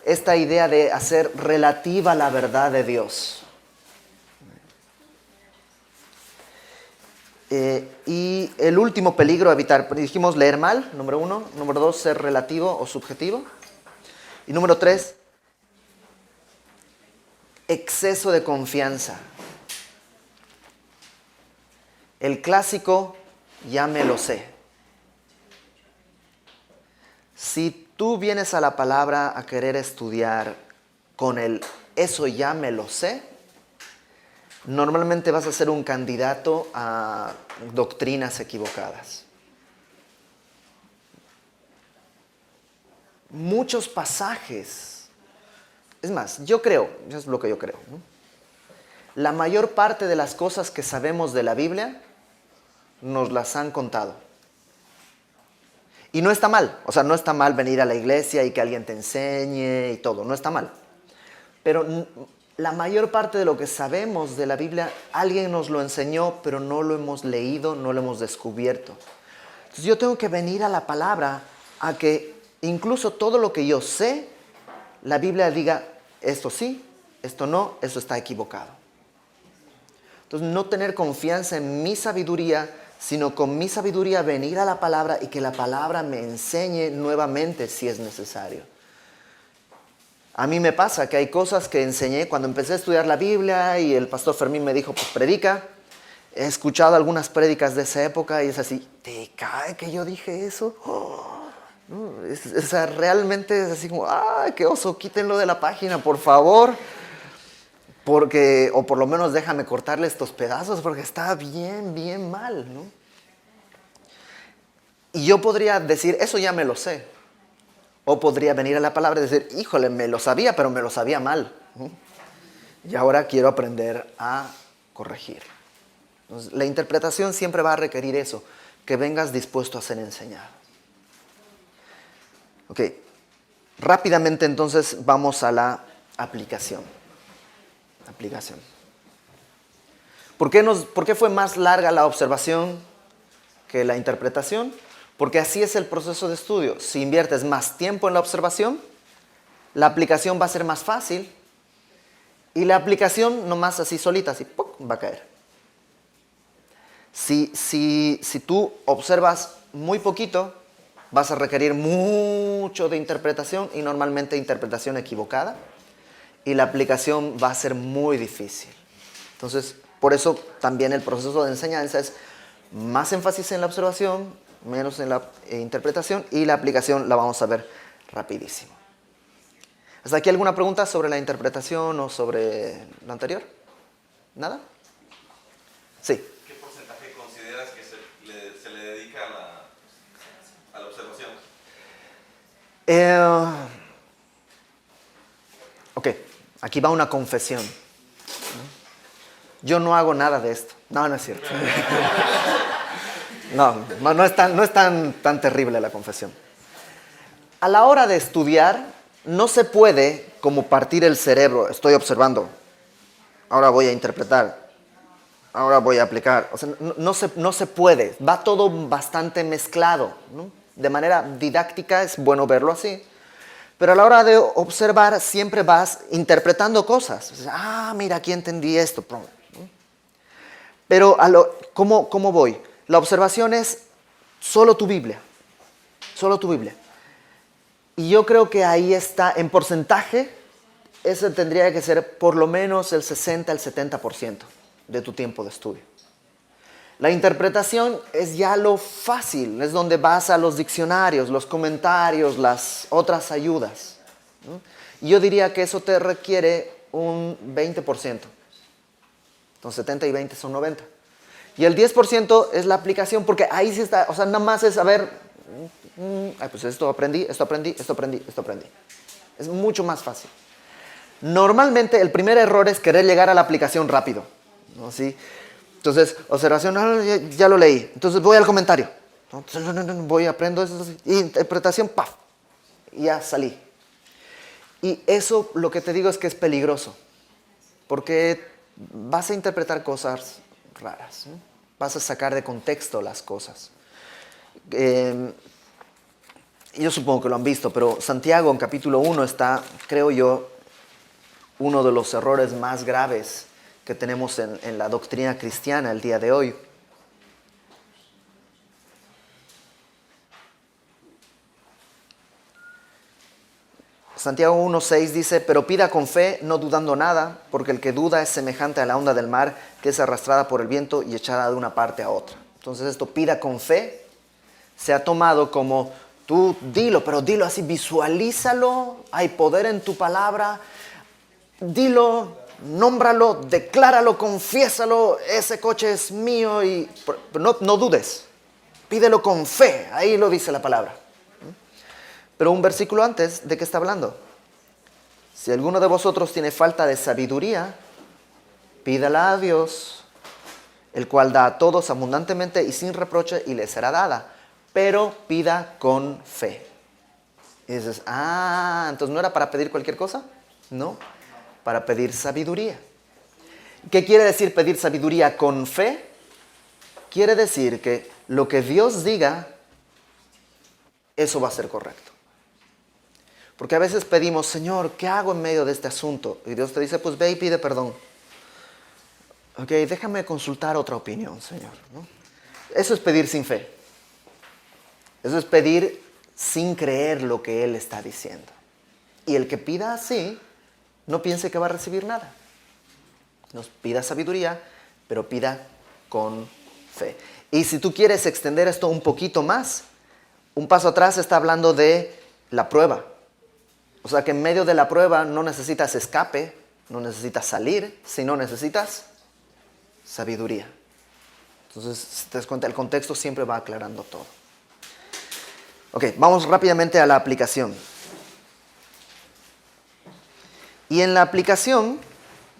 esta idea de hacer relativa la verdad de Dios. Y el último peligro a evitar, dijimos leer mal, número 1. Número 2, ser relativo o subjetivo. Y número 3, exceso de confianza. El clásico, ya me lo sé. Si tú vienes a la palabra a querer estudiar con el eso ya me lo sé, normalmente vas a ser un candidato a doctrinas equivocadas. Muchos pasajes, es más, yo creo, eso es lo que yo creo, ¿no? La mayor parte de las cosas que sabemos de la Biblia nos las han contado. Y no está mal, o sea, no está mal venir a la iglesia y que alguien te enseñe y todo, no está mal. Pero la mayor parte de lo que sabemos de la Biblia, alguien nos lo enseñó, pero no lo hemos leído, no lo hemos descubierto. Entonces yo tengo que venir a la palabra a que incluso todo lo que yo sé, la Biblia diga, esto sí, esto no, esto está equivocado. Entonces no tener confianza en mi sabiduría, sino con mi sabiduría venir a la palabra y que la palabra me enseñe nuevamente si es necesario. A mí me pasa que hay cosas que enseñé cuando empecé a estudiar la Biblia y el pastor Fermín me dijo, pues predica. He escuchado algunas prédicas de esa época y es así, ¿te cae que yo dije eso? O sea, realmente es así como, ¡ay, qué oso! Quítenlo de la página, por favor. Porque, o por lo menos déjame cortarle estos pedazos porque está bien, bien mal, ¿no? Y yo podría decir, eso ya me lo sé. O podría venir a la palabra y decir, híjole, me lo sabía, pero me lo sabía mal, ¿no? Y ahora quiero aprender a corregir. Entonces, la interpretación siempre va a requerir eso, que vengas dispuesto a ser enseñado. Ok, rápidamente entonces vamos a la aplicación. ¿Por qué fue más larga la observación que la interpretación? Porque así es el proceso de estudio. Si inviertes más tiempo en la observación, la aplicación va a ser más fácil y la aplicación nomás así solita, así ¡pum!, va a caer. Si tú observas muy poquito, vas a requerir mucho de interpretación y normalmente interpretación equivocada. Y la aplicación va a ser muy difícil. Entonces, por eso también el proceso de enseñanza es más énfasis en la observación, menos en la interpretación, y la aplicación la vamos a ver rapidísimo. ¿Hasta aquí alguna pregunta sobre la interpretación o sobre lo anterior? ¿Nada? Sí. ¿Qué porcentaje consideras que se le dedica a la observación? Ok, aquí va una confesión. Yo no hago nada de esto. No, no es cierto. No es tan terrible la confesión. A la hora de estudiar, no se puede como partir el cerebro. Estoy observando, ahora voy a interpretar, ahora voy a aplicar. O sea, no se puede. Va todo bastante mezclado, ¿no? De manera didáctica es bueno verlo así. Pero a la hora de observar siempre vas interpretando cosas. O sea, mira, aquí entendí esto. Pero ¿cómo voy? La observación es solo tu Biblia. Solo tu Biblia. Y yo creo que ahí está, en porcentaje, ese tendría que ser por lo menos el 60 al 70% de tu tiempo de estudio. La interpretación es ya lo fácil, es donde vas a los diccionarios, los comentarios, las otras ayudas, ¿no? Y yo diría que eso te requiere un 20%. Entonces 70 y 20 son 90. Y el 10% es la aplicación, porque ahí sí está, o sea, nada más es saber, pues esto aprendí. Es mucho más fácil. Normalmente el primer error es querer llegar a la aplicación rápido, ¿no? ¿Sí? Entonces, observación, ya lo leí. Entonces voy al comentario. Voy, aprendo eso. Interpretación, ¡paf! Y ya salí. Y eso, lo que te digo es que es peligroso. Porque vas a interpretar cosas raras, ¿no? Vas a sacar de contexto las cosas. Yo supongo que lo han visto, pero Santiago en capítulo 1 está, creo yo, uno de los errores más graves que tenemos en la doctrina cristiana el día de hoy. Santiago 1:6 dice, pero pida con fe, no dudando nada, porque el que duda es semejante a la onda del mar, que es arrastrada por el viento y echada de una parte a otra. Entonces esto, pida con fe, se ha tomado como, tú dilo, pero dilo así, visualízalo, hay poder en tu palabra, dilo, nómbralo, decláralo, confiésalo, ese coche es mío, y no dudes, pídelo con fe, ahí lo dice la palabra. Pero un versículo antes, ¿de qué está hablando? Si alguno de vosotros tiene falta de sabiduría, pídala a Dios, el cual da a todos abundantemente y sin reproche y le será dada, pero pida con fe. Y dices, entonces ¿no era para pedir cualquier cosa? No, para pedir sabiduría. ¿Qué quiere decir pedir sabiduría con fe? Quiere decir que lo que Dios diga, eso va a ser correcto. Porque a veces pedimos, Señor, ¿qué hago en medio de este asunto? Y Dios te dice, pues ve y pide perdón. Ok, déjame consultar otra opinión, Señor, ¿no? Eso es pedir sin fe. Eso es pedir sin creer lo que Él está diciendo. Y el que pida así, no piense que va a recibir nada. Nos pida sabiduría, pero pida con fe. Y si tú quieres extender esto un poquito más, un paso atrás está hablando de la prueba. O sea que en medio de la prueba no necesitas escape, no necesitas salir, sino necesitas sabiduría. Entonces, si te das cuenta, el contexto siempre va aclarando todo. Ok, vamos rápidamente a la aplicación. Y en la aplicación,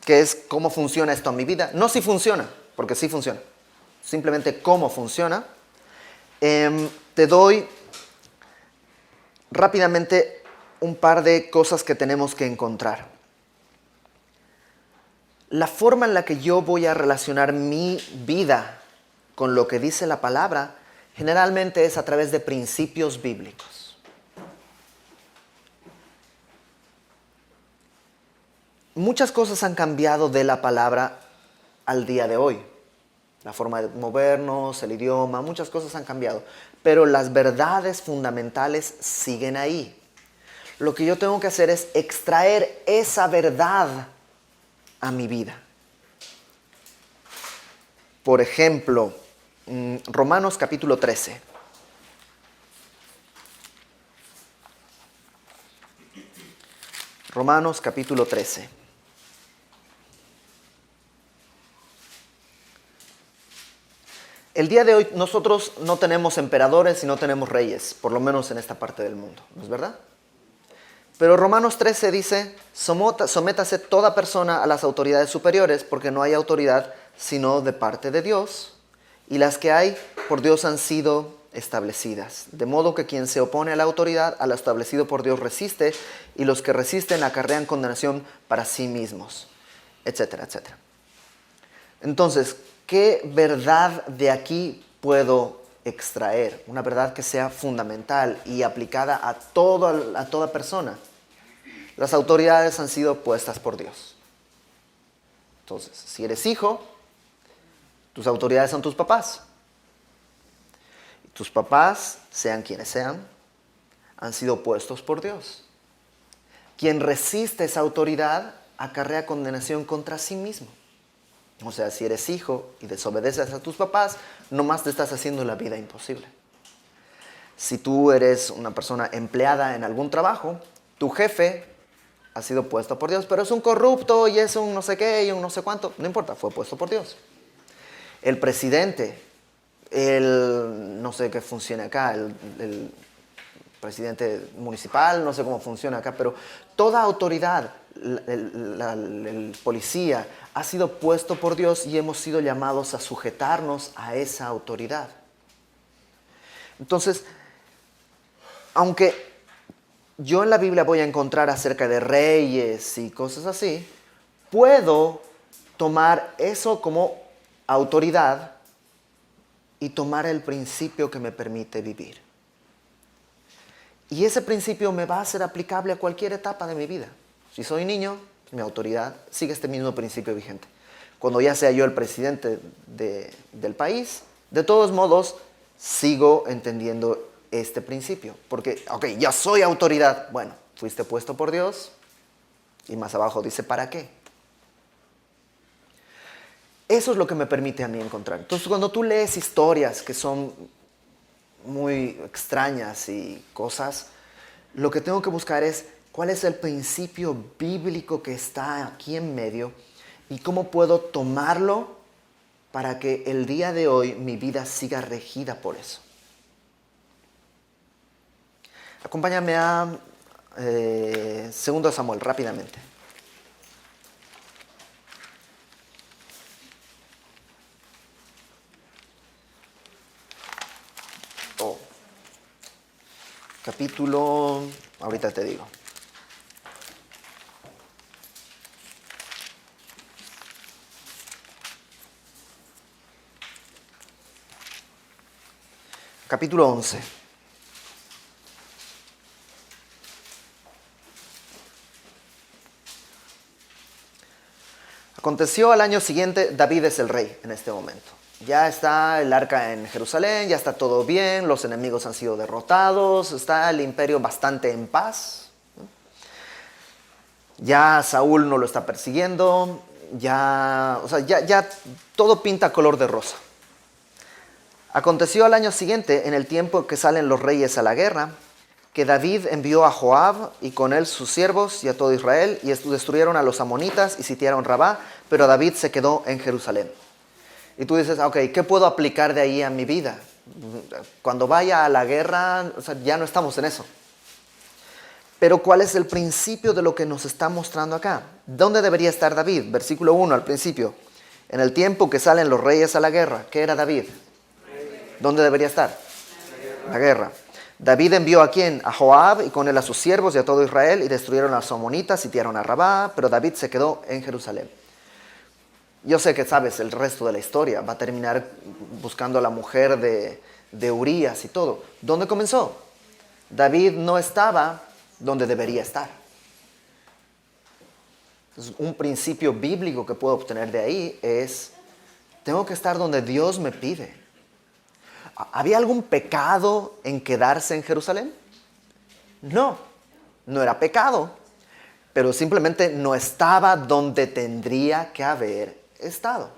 que es cómo funciona esto en mi vida, no si funciona, porque sí funciona, simplemente cómo funciona, te doy rápidamente un par de cosas que tenemos que encontrar. La forma en la que yo voy a relacionar mi vida con lo que dice la palabra, generalmente es a través de principios bíblicos. Muchas cosas han cambiado de la palabra al día de hoy. La forma de movernos, el idioma, muchas cosas han cambiado. Pero las verdades fundamentales siguen ahí. Lo que yo tengo que hacer es extraer esa verdad a mi vida. Por ejemplo, Romanos capítulo 13. Romanos capítulo 13. El día de hoy nosotros no tenemos emperadores y no tenemos reyes, por lo menos en esta parte del mundo, ¿no es verdad? Pero Romanos 13 dice, sométase toda persona a las autoridades superiores, porque no hay autoridad sino de parte de Dios, y las que hay por Dios han sido establecidas. De modo que quien se opone a la autoridad, a lo establecido por Dios resiste, y los que resisten acarrean condenación para sí mismos, etcétera, etcétera. Entonces, ¿qué verdad de aquí puedo extraer? Una verdad que sea fundamental y aplicada a toda persona. Las autoridades han sido puestas por Dios. Entonces, si eres hijo, tus autoridades son tus papás. Y tus papás, sean quienes sean, han sido puestos por Dios. Quien resiste esa autoridad acarrea condenación contra sí mismo. O sea, si eres hijo y desobedeces a tus papás, nomás te estás haciendo la vida imposible. Si tú eres una persona empleada en algún trabajo, tu jefe ha sido puesto por Dios, pero es un corrupto y es un no sé qué y un no sé cuánto. No importa, fue puesto por Dios. El presidente, no sé qué funciona acá, el presidente municipal, no sé cómo funciona acá, pero toda autoridad, el policía, ha sido puesto por Dios y hemos sido llamados a sujetarnos a esa autoridad. Entonces, aunque yo en la Biblia voy a encontrar acerca de reyes y cosas así, puedo tomar eso como autoridad y tomar el principio que me permite vivir. Y ese principio me va a ser aplicable a cualquier etapa de mi vida. Si soy niño, mi autoridad sigue este mismo principio vigente. Cuando ya sea yo el presidente del país, de todos modos, sigo entendiendo este principio. Porque, ok, ya soy autoridad. Bueno, fuiste puesto por Dios. Y más abajo dice, ¿para qué? Eso es lo que me permite a mí encontrar. Entonces, cuando tú lees historias que son muy extrañas y cosas, lo que tengo que buscar es cuál es el principio bíblico que está aquí en medio y cómo puedo tomarlo para que el día de hoy mi vida siga regida por eso. Acompáñame a 2 Samuel rápidamente. capítulo, ahorita te digo. Capítulo 11. Aconteció al año siguiente, David es el rey en este momento. Ya está el arca en Jerusalén, ya está todo bien, los enemigos han sido derrotados, está el imperio bastante en paz. Ya Saúl no lo está persiguiendo, ya todo pinta color de rosa. Aconteció al año siguiente, en el tiempo que salen los reyes a la guerra, que David envió a Joab y con él sus siervos y a todo Israel y destruyeron a los amonitas y sitiaron Rabá, pero David se quedó en Jerusalén. Y tú dices, ok, ¿qué puedo aplicar de ahí a mi vida? Cuando vaya a la guerra, ya no estamos en eso. Pero ¿cuál es el principio de lo que nos está mostrando acá? ¿Dónde debería estar David? Versículo 1 al principio. En el tiempo que salen los reyes a la guerra, ¿qué era David? ¿Dónde debería estar? La guerra. David envió ¿a quién? A Joab y con él a sus siervos y a todo Israel y destruyeron a los amonitas, sitiaron a Rabá, pero David se quedó en Jerusalén. Yo sé que sabes el resto de la historia, va a terminar buscando a la mujer de Urías y todo. ¿Dónde comenzó? David no estaba donde debería estar. Entonces, un principio bíblico que puedo obtener de ahí es, tengo que estar donde Dios me pide. ¿Había algún pecado en quedarse en Jerusalén? No, no era pecado, pero simplemente no estaba donde tendría que haber estado.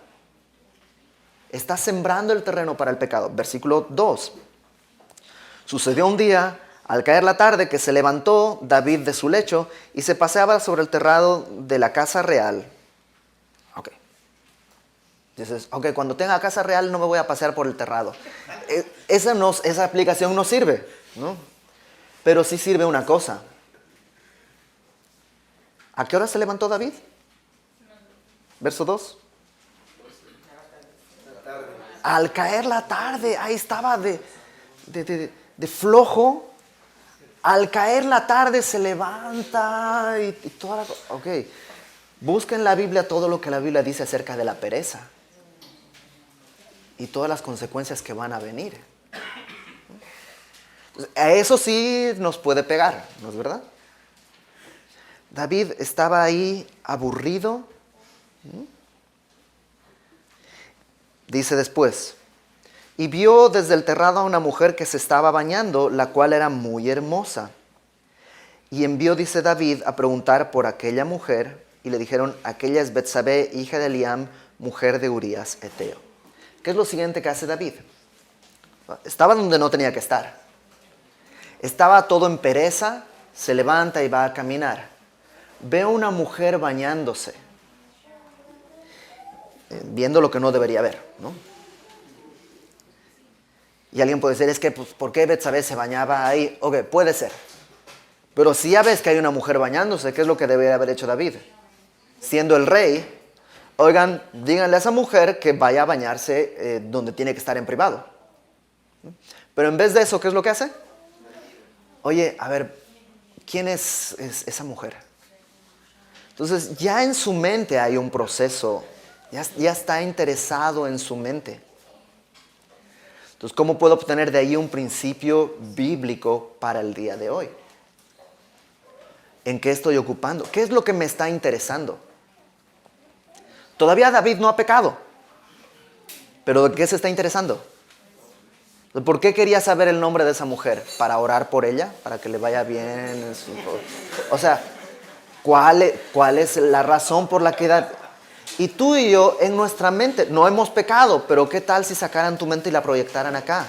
Está sembrando el terreno para el pecado. Versículo 2. Sucedió un día, al caer la tarde, que se levantó David de su lecho y se paseaba sobre el terrado de la casa real. Ok. Dices, ok, cuando tenga casa real no me voy a pasear por el terrado. Esa aplicación no sirve, ¿no? Pero sí sirve una cosa. ¿A qué hora se levantó David? Verso 2. Al caer la tarde, ahí estaba de flojo. Al caer la tarde se levanta y toda la cosa. Ok, busca en la Biblia todo lo que la Biblia dice acerca de la pereza y todas las consecuencias que van a venir. A eso sí nos puede pegar, ¿no es verdad? David estaba ahí aburrido. Dice después, y vio desde el terrado a una mujer que se estaba bañando, la cual era muy hermosa. Y envió, dice David, a preguntar por aquella mujer, y le dijeron, aquella es Betsabé, hija de Eliam, mujer de Urías Eteo. ¿Qué es lo siguiente que hace David? Estaba donde no tenía que estar. Estaba todo en pereza, se levanta y va a caminar. Ve a una mujer bañándose, viendo lo que no debería ver, ¿no? Y alguien puede decir, es que, pues, ¿por qué Betsabé se bañaba ahí? Ok, puede ser. Pero si ya ves que hay una mujer bañándose, ¿qué es lo que debería haber hecho David? Siendo el rey, oigan, díganle a esa mujer que vaya a bañarse donde tiene que estar en privado. Pero en vez de eso, ¿qué es lo que hace? Oye, a ver, ¿quién es esa mujer? Entonces, ya en su mente hay un proceso, ya está interesado en su mente. Entonces, ¿cómo puedo obtener de ahí un principio bíblico para el día de hoy? ¿En qué estoy ocupando? ¿Qué es lo que me está interesando? Todavía David no ha pecado, pero ¿de qué se está interesando? ¿Por qué quería saber el nombre de esa mujer? ¿Para orar por ella? ¿Para que le vaya bien? O sea, ¿cuál es la razón por la que David? Y tú y yo en nuestra mente no hemos pecado, pero ¿qué tal si sacaran tu mente y la proyectaran acá?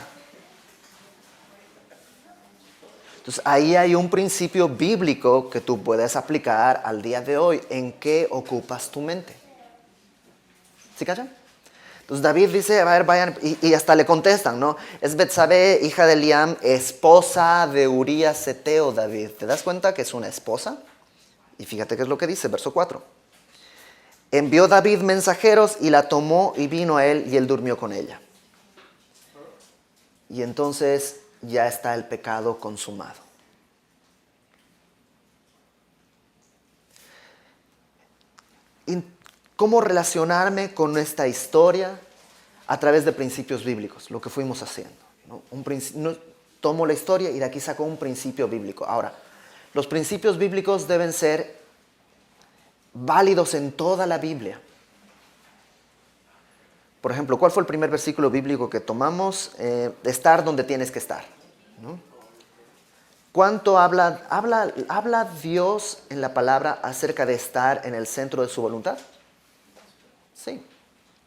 Entonces ahí hay un principio bíblico que tú puedes aplicar al día de hoy. ¿En qué ocupas tu mente? ¿Sí cachan? Entonces David dice, a ver, vayan, y hasta le contestan, ¿no? Es Betsabé, hija de Eliam, esposa de Urías Eteo, David. ¿Te das cuenta que es una esposa? Y fíjate qué es lo que dice, verso 4. Envió David mensajeros y la tomó y vino a él y él durmió con ella. Y entonces ya está el pecado consumado. cómo relacionarme con esta historia a través de principios bíblicos, lo que fuimos haciendo, ¿no? Tomo la historia y de aquí saco un principio bíblico. Ahora, los principios bíblicos deben ser válidos en toda la Biblia. Por ejemplo, ¿cuál fue el primer versículo bíblico que tomamos? Estar donde tienes que estar, ¿no? ¿Cuánto habla Dios en la palabra acerca de estar en el centro de su voluntad? Sí.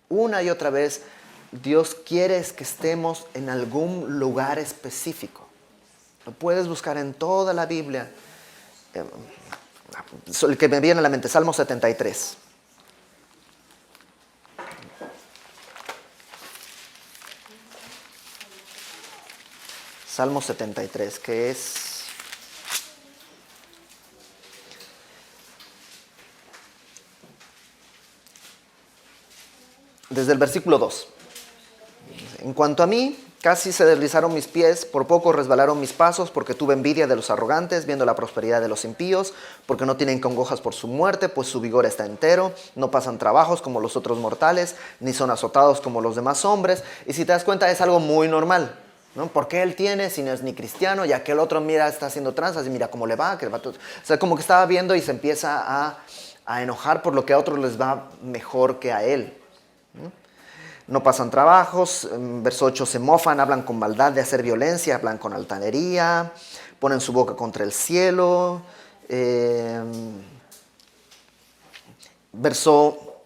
Una y otra vez, Dios quiere que estemos en algún lugar específico. Lo puedes buscar en toda la Biblia. El que me viene a la mente, Salmo 73. Salmo 73, que es... desde el versículo 2. En cuanto a mí, casi se deslizaron mis pies, por poco resbalaron mis pasos, porque tuve envidia de los arrogantes, viendo la prosperidad de los impíos, porque no tienen congojas por su muerte, pues su vigor está entero, no pasan trabajos como los otros mortales, ni son azotados como los demás hombres. Y si te das cuenta, es algo muy normal, ¿no? ¿Por qué él tiene si no es ni cristiano? Y aquel otro, mira, está haciendo tranzas y mira cómo le va. O sea, como que estaba viendo y se empieza a enojar por lo que a otros les va mejor que a él. No pasan trabajos, en verso 8 se mofan, hablan con maldad de hacer violencia, hablan con altanería, ponen su boca contra el cielo. Verso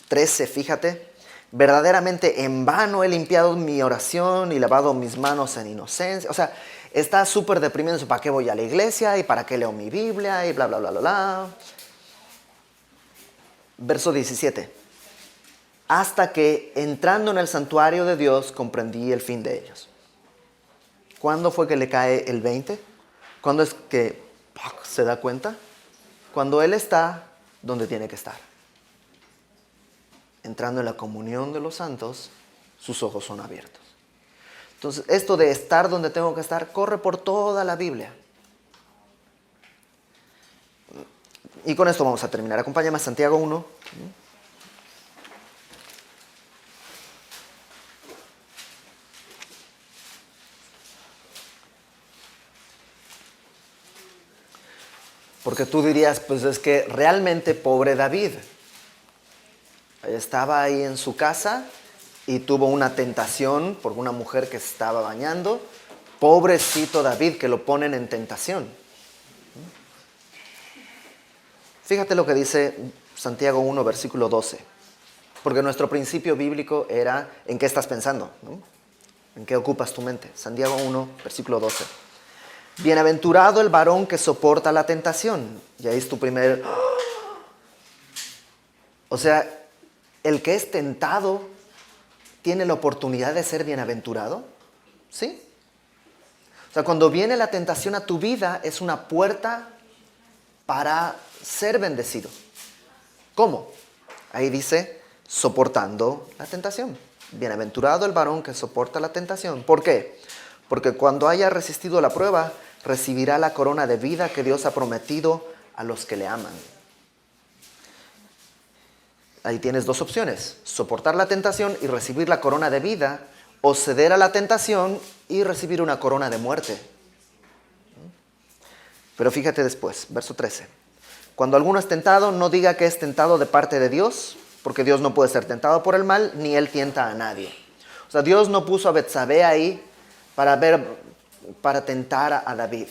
13, fíjate, verdaderamente en vano he limpiado mi oración y lavado mis manos en inocencia. O sea, está súper deprimido, ¿para qué voy a la iglesia? ¿Y para qué leo mi Biblia? Y bla, bla, bla, bla, bla. Verso 17. Hasta que entrando en el santuario de Dios comprendí el fin de ellos. ¿Cuándo fue que le cae el 20? ¿Cuándo es que se da cuenta? Cuando Él está donde tiene que estar. Entrando en la comunión de los santos, sus ojos son abiertos. Entonces, esto de estar donde tengo que estar corre por toda la Biblia. Y con esto vamos a terminar. Acompáñame a Santiago 1. Porque tú dirías, pues es que realmente pobre David. Estaba ahí en su casa y tuvo una tentación por una mujer que se estaba bañando. Pobrecito David, que lo ponen en tentación. Fíjate lo que dice Santiago 1, versículo 12. Porque nuestro principio bíblico era, ¿en qué estás pensando? ¿No? ¿En qué ocupas tu mente? Santiago 1, versículo 12. Bienaventurado el varón que soporta la tentación. Y ahí es tu primer... O sea, el que es tentado tiene la oportunidad de ser bienaventurado. ¿Sí? O sea, cuando viene la tentación a tu vida, es una puerta para ser bendecido. ¿Cómo? Ahí dice, soportando la tentación. Bienaventurado el varón que soporta la tentación. ¿Por qué? Porque cuando haya resistido la prueba, recibirá la corona de vida que Dios ha prometido a los que le aman. Ahí tienes dos opciones, soportar la tentación y recibir la corona de vida, o ceder a la tentación y recibir una corona de muerte. Pero fíjate después, verso 13. Cuando alguno es tentado, no diga que es tentado de parte de Dios, porque Dios no puede ser tentado por el mal, ni Él tienta a nadie. O sea, Dios no puso a Betsabé ahí para tentar a David.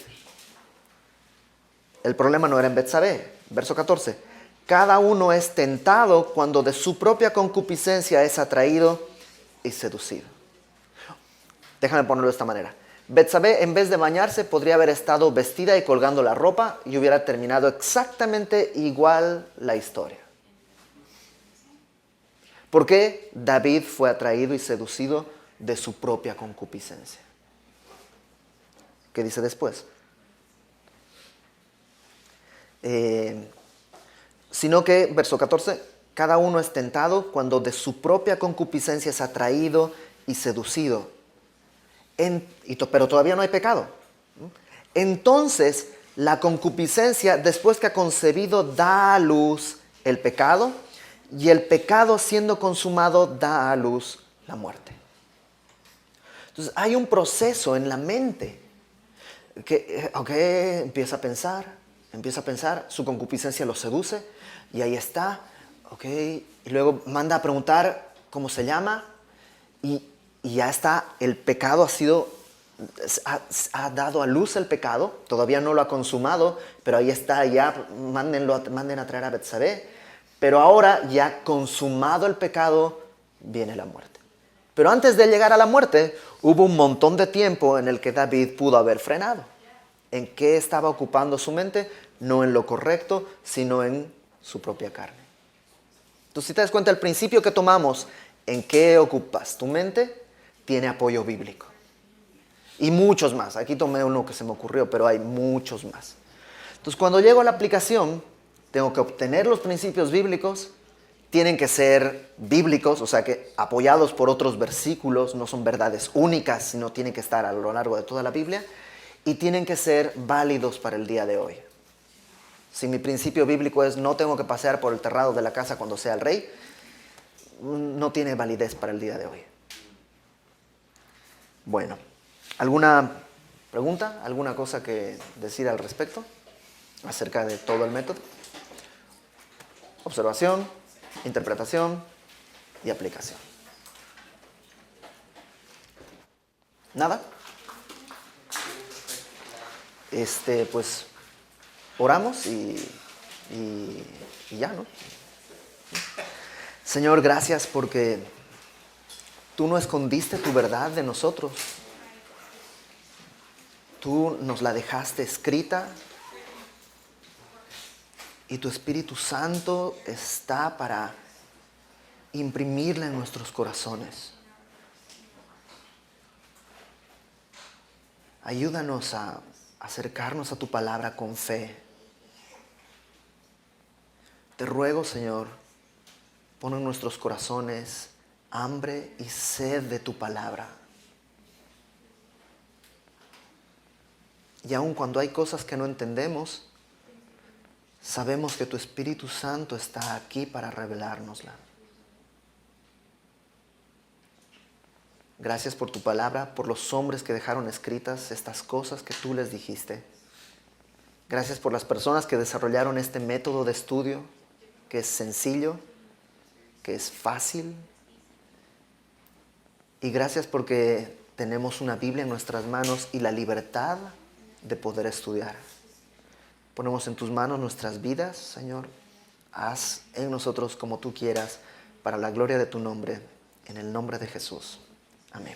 El problema no era en Betsabé. Verso 14. Cada uno es tentado cuando de su propia concupiscencia es atraído y seducido. Déjame ponerlo de esta manera. Betsabé, en vez de bañarse, podría haber estado vestida y colgando la ropa y hubiera terminado exactamente igual la historia. ¿Por qué David fue atraído y seducido de su propia concupiscencia? ¿Qué dice después? Sino que, verso 14, cada uno es tentado cuando de su propia concupiscencia es atraído y seducido. Pero todavía no hay pecado. Entonces, la concupiscencia, después que ha concebido, da a luz el pecado, y el pecado siendo consumado da a luz la muerte. Entonces hay un proceso en la mente que, empieza a pensar, su concupiscencia lo seduce y ahí está, y luego manda a preguntar cómo se llama y ya está, el pecado ha dado a luz el pecado, todavía no lo ha consumado, pero ahí está, ya manden a traer a Betsabé, pero ahora ya consumado el pecado, viene la muerte. Pero antes de llegar a la muerte, hubo un montón de tiempo en el que David pudo haber frenado. ¿En qué estaba ocupando su mente? No en lo correcto, sino en su propia carne. Entonces, si te das cuenta, el principio que tomamos, ¿en qué ocupas tu mente?, tiene apoyo bíblico. Y muchos más. Aquí tomé uno que se me ocurrió, pero hay muchos más. Entonces, cuando llego a la aplicación, tengo que obtener los principios bíblicos. Tienen que ser bíblicos, o sea que apoyados por otros versículos, no son verdades únicas, sino tienen que estar a lo largo de toda la Biblia. Y tienen que ser válidos para el día de hoy. Si mi principio bíblico es no tengo que pasear por el terrado de la casa cuando sea el rey, no tiene validez para el día de hoy. Bueno, ¿alguna pregunta? ¿Alguna cosa que decir al respecto acerca de todo el método? Observación, interpretación y aplicación. ¿Nada? Pues oramos y ya, ¿no? Señor, gracias porque tú no escondiste tu verdad de nosotros. Tú nos la dejaste escrita y tu Espíritu Santo está para imprimirla en nuestros corazones. Ayúdanos a acercarnos a tu palabra con fe. Te ruego, Señor, pon en nuestros corazones hambre y sed de tu palabra. Y aun cuando hay cosas que no entendemos, sabemos que tu Espíritu Santo está aquí para revelárnosla. Gracias por tu palabra, por los hombres que dejaron escritas estas cosas que tú les dijiste. Gracias por las personas que desarrollaron este método de estudio, que es sencillo, que es fácil. Y gracias porque tenemos una Biblia en nuestras manos y la libertad de poder estudiar. Ponemos en tus manos nuestras vidas, Señor. Haz en nosotros como tú quieras, para la gloria de tu nombre, en el nombre de Jesús. Amén.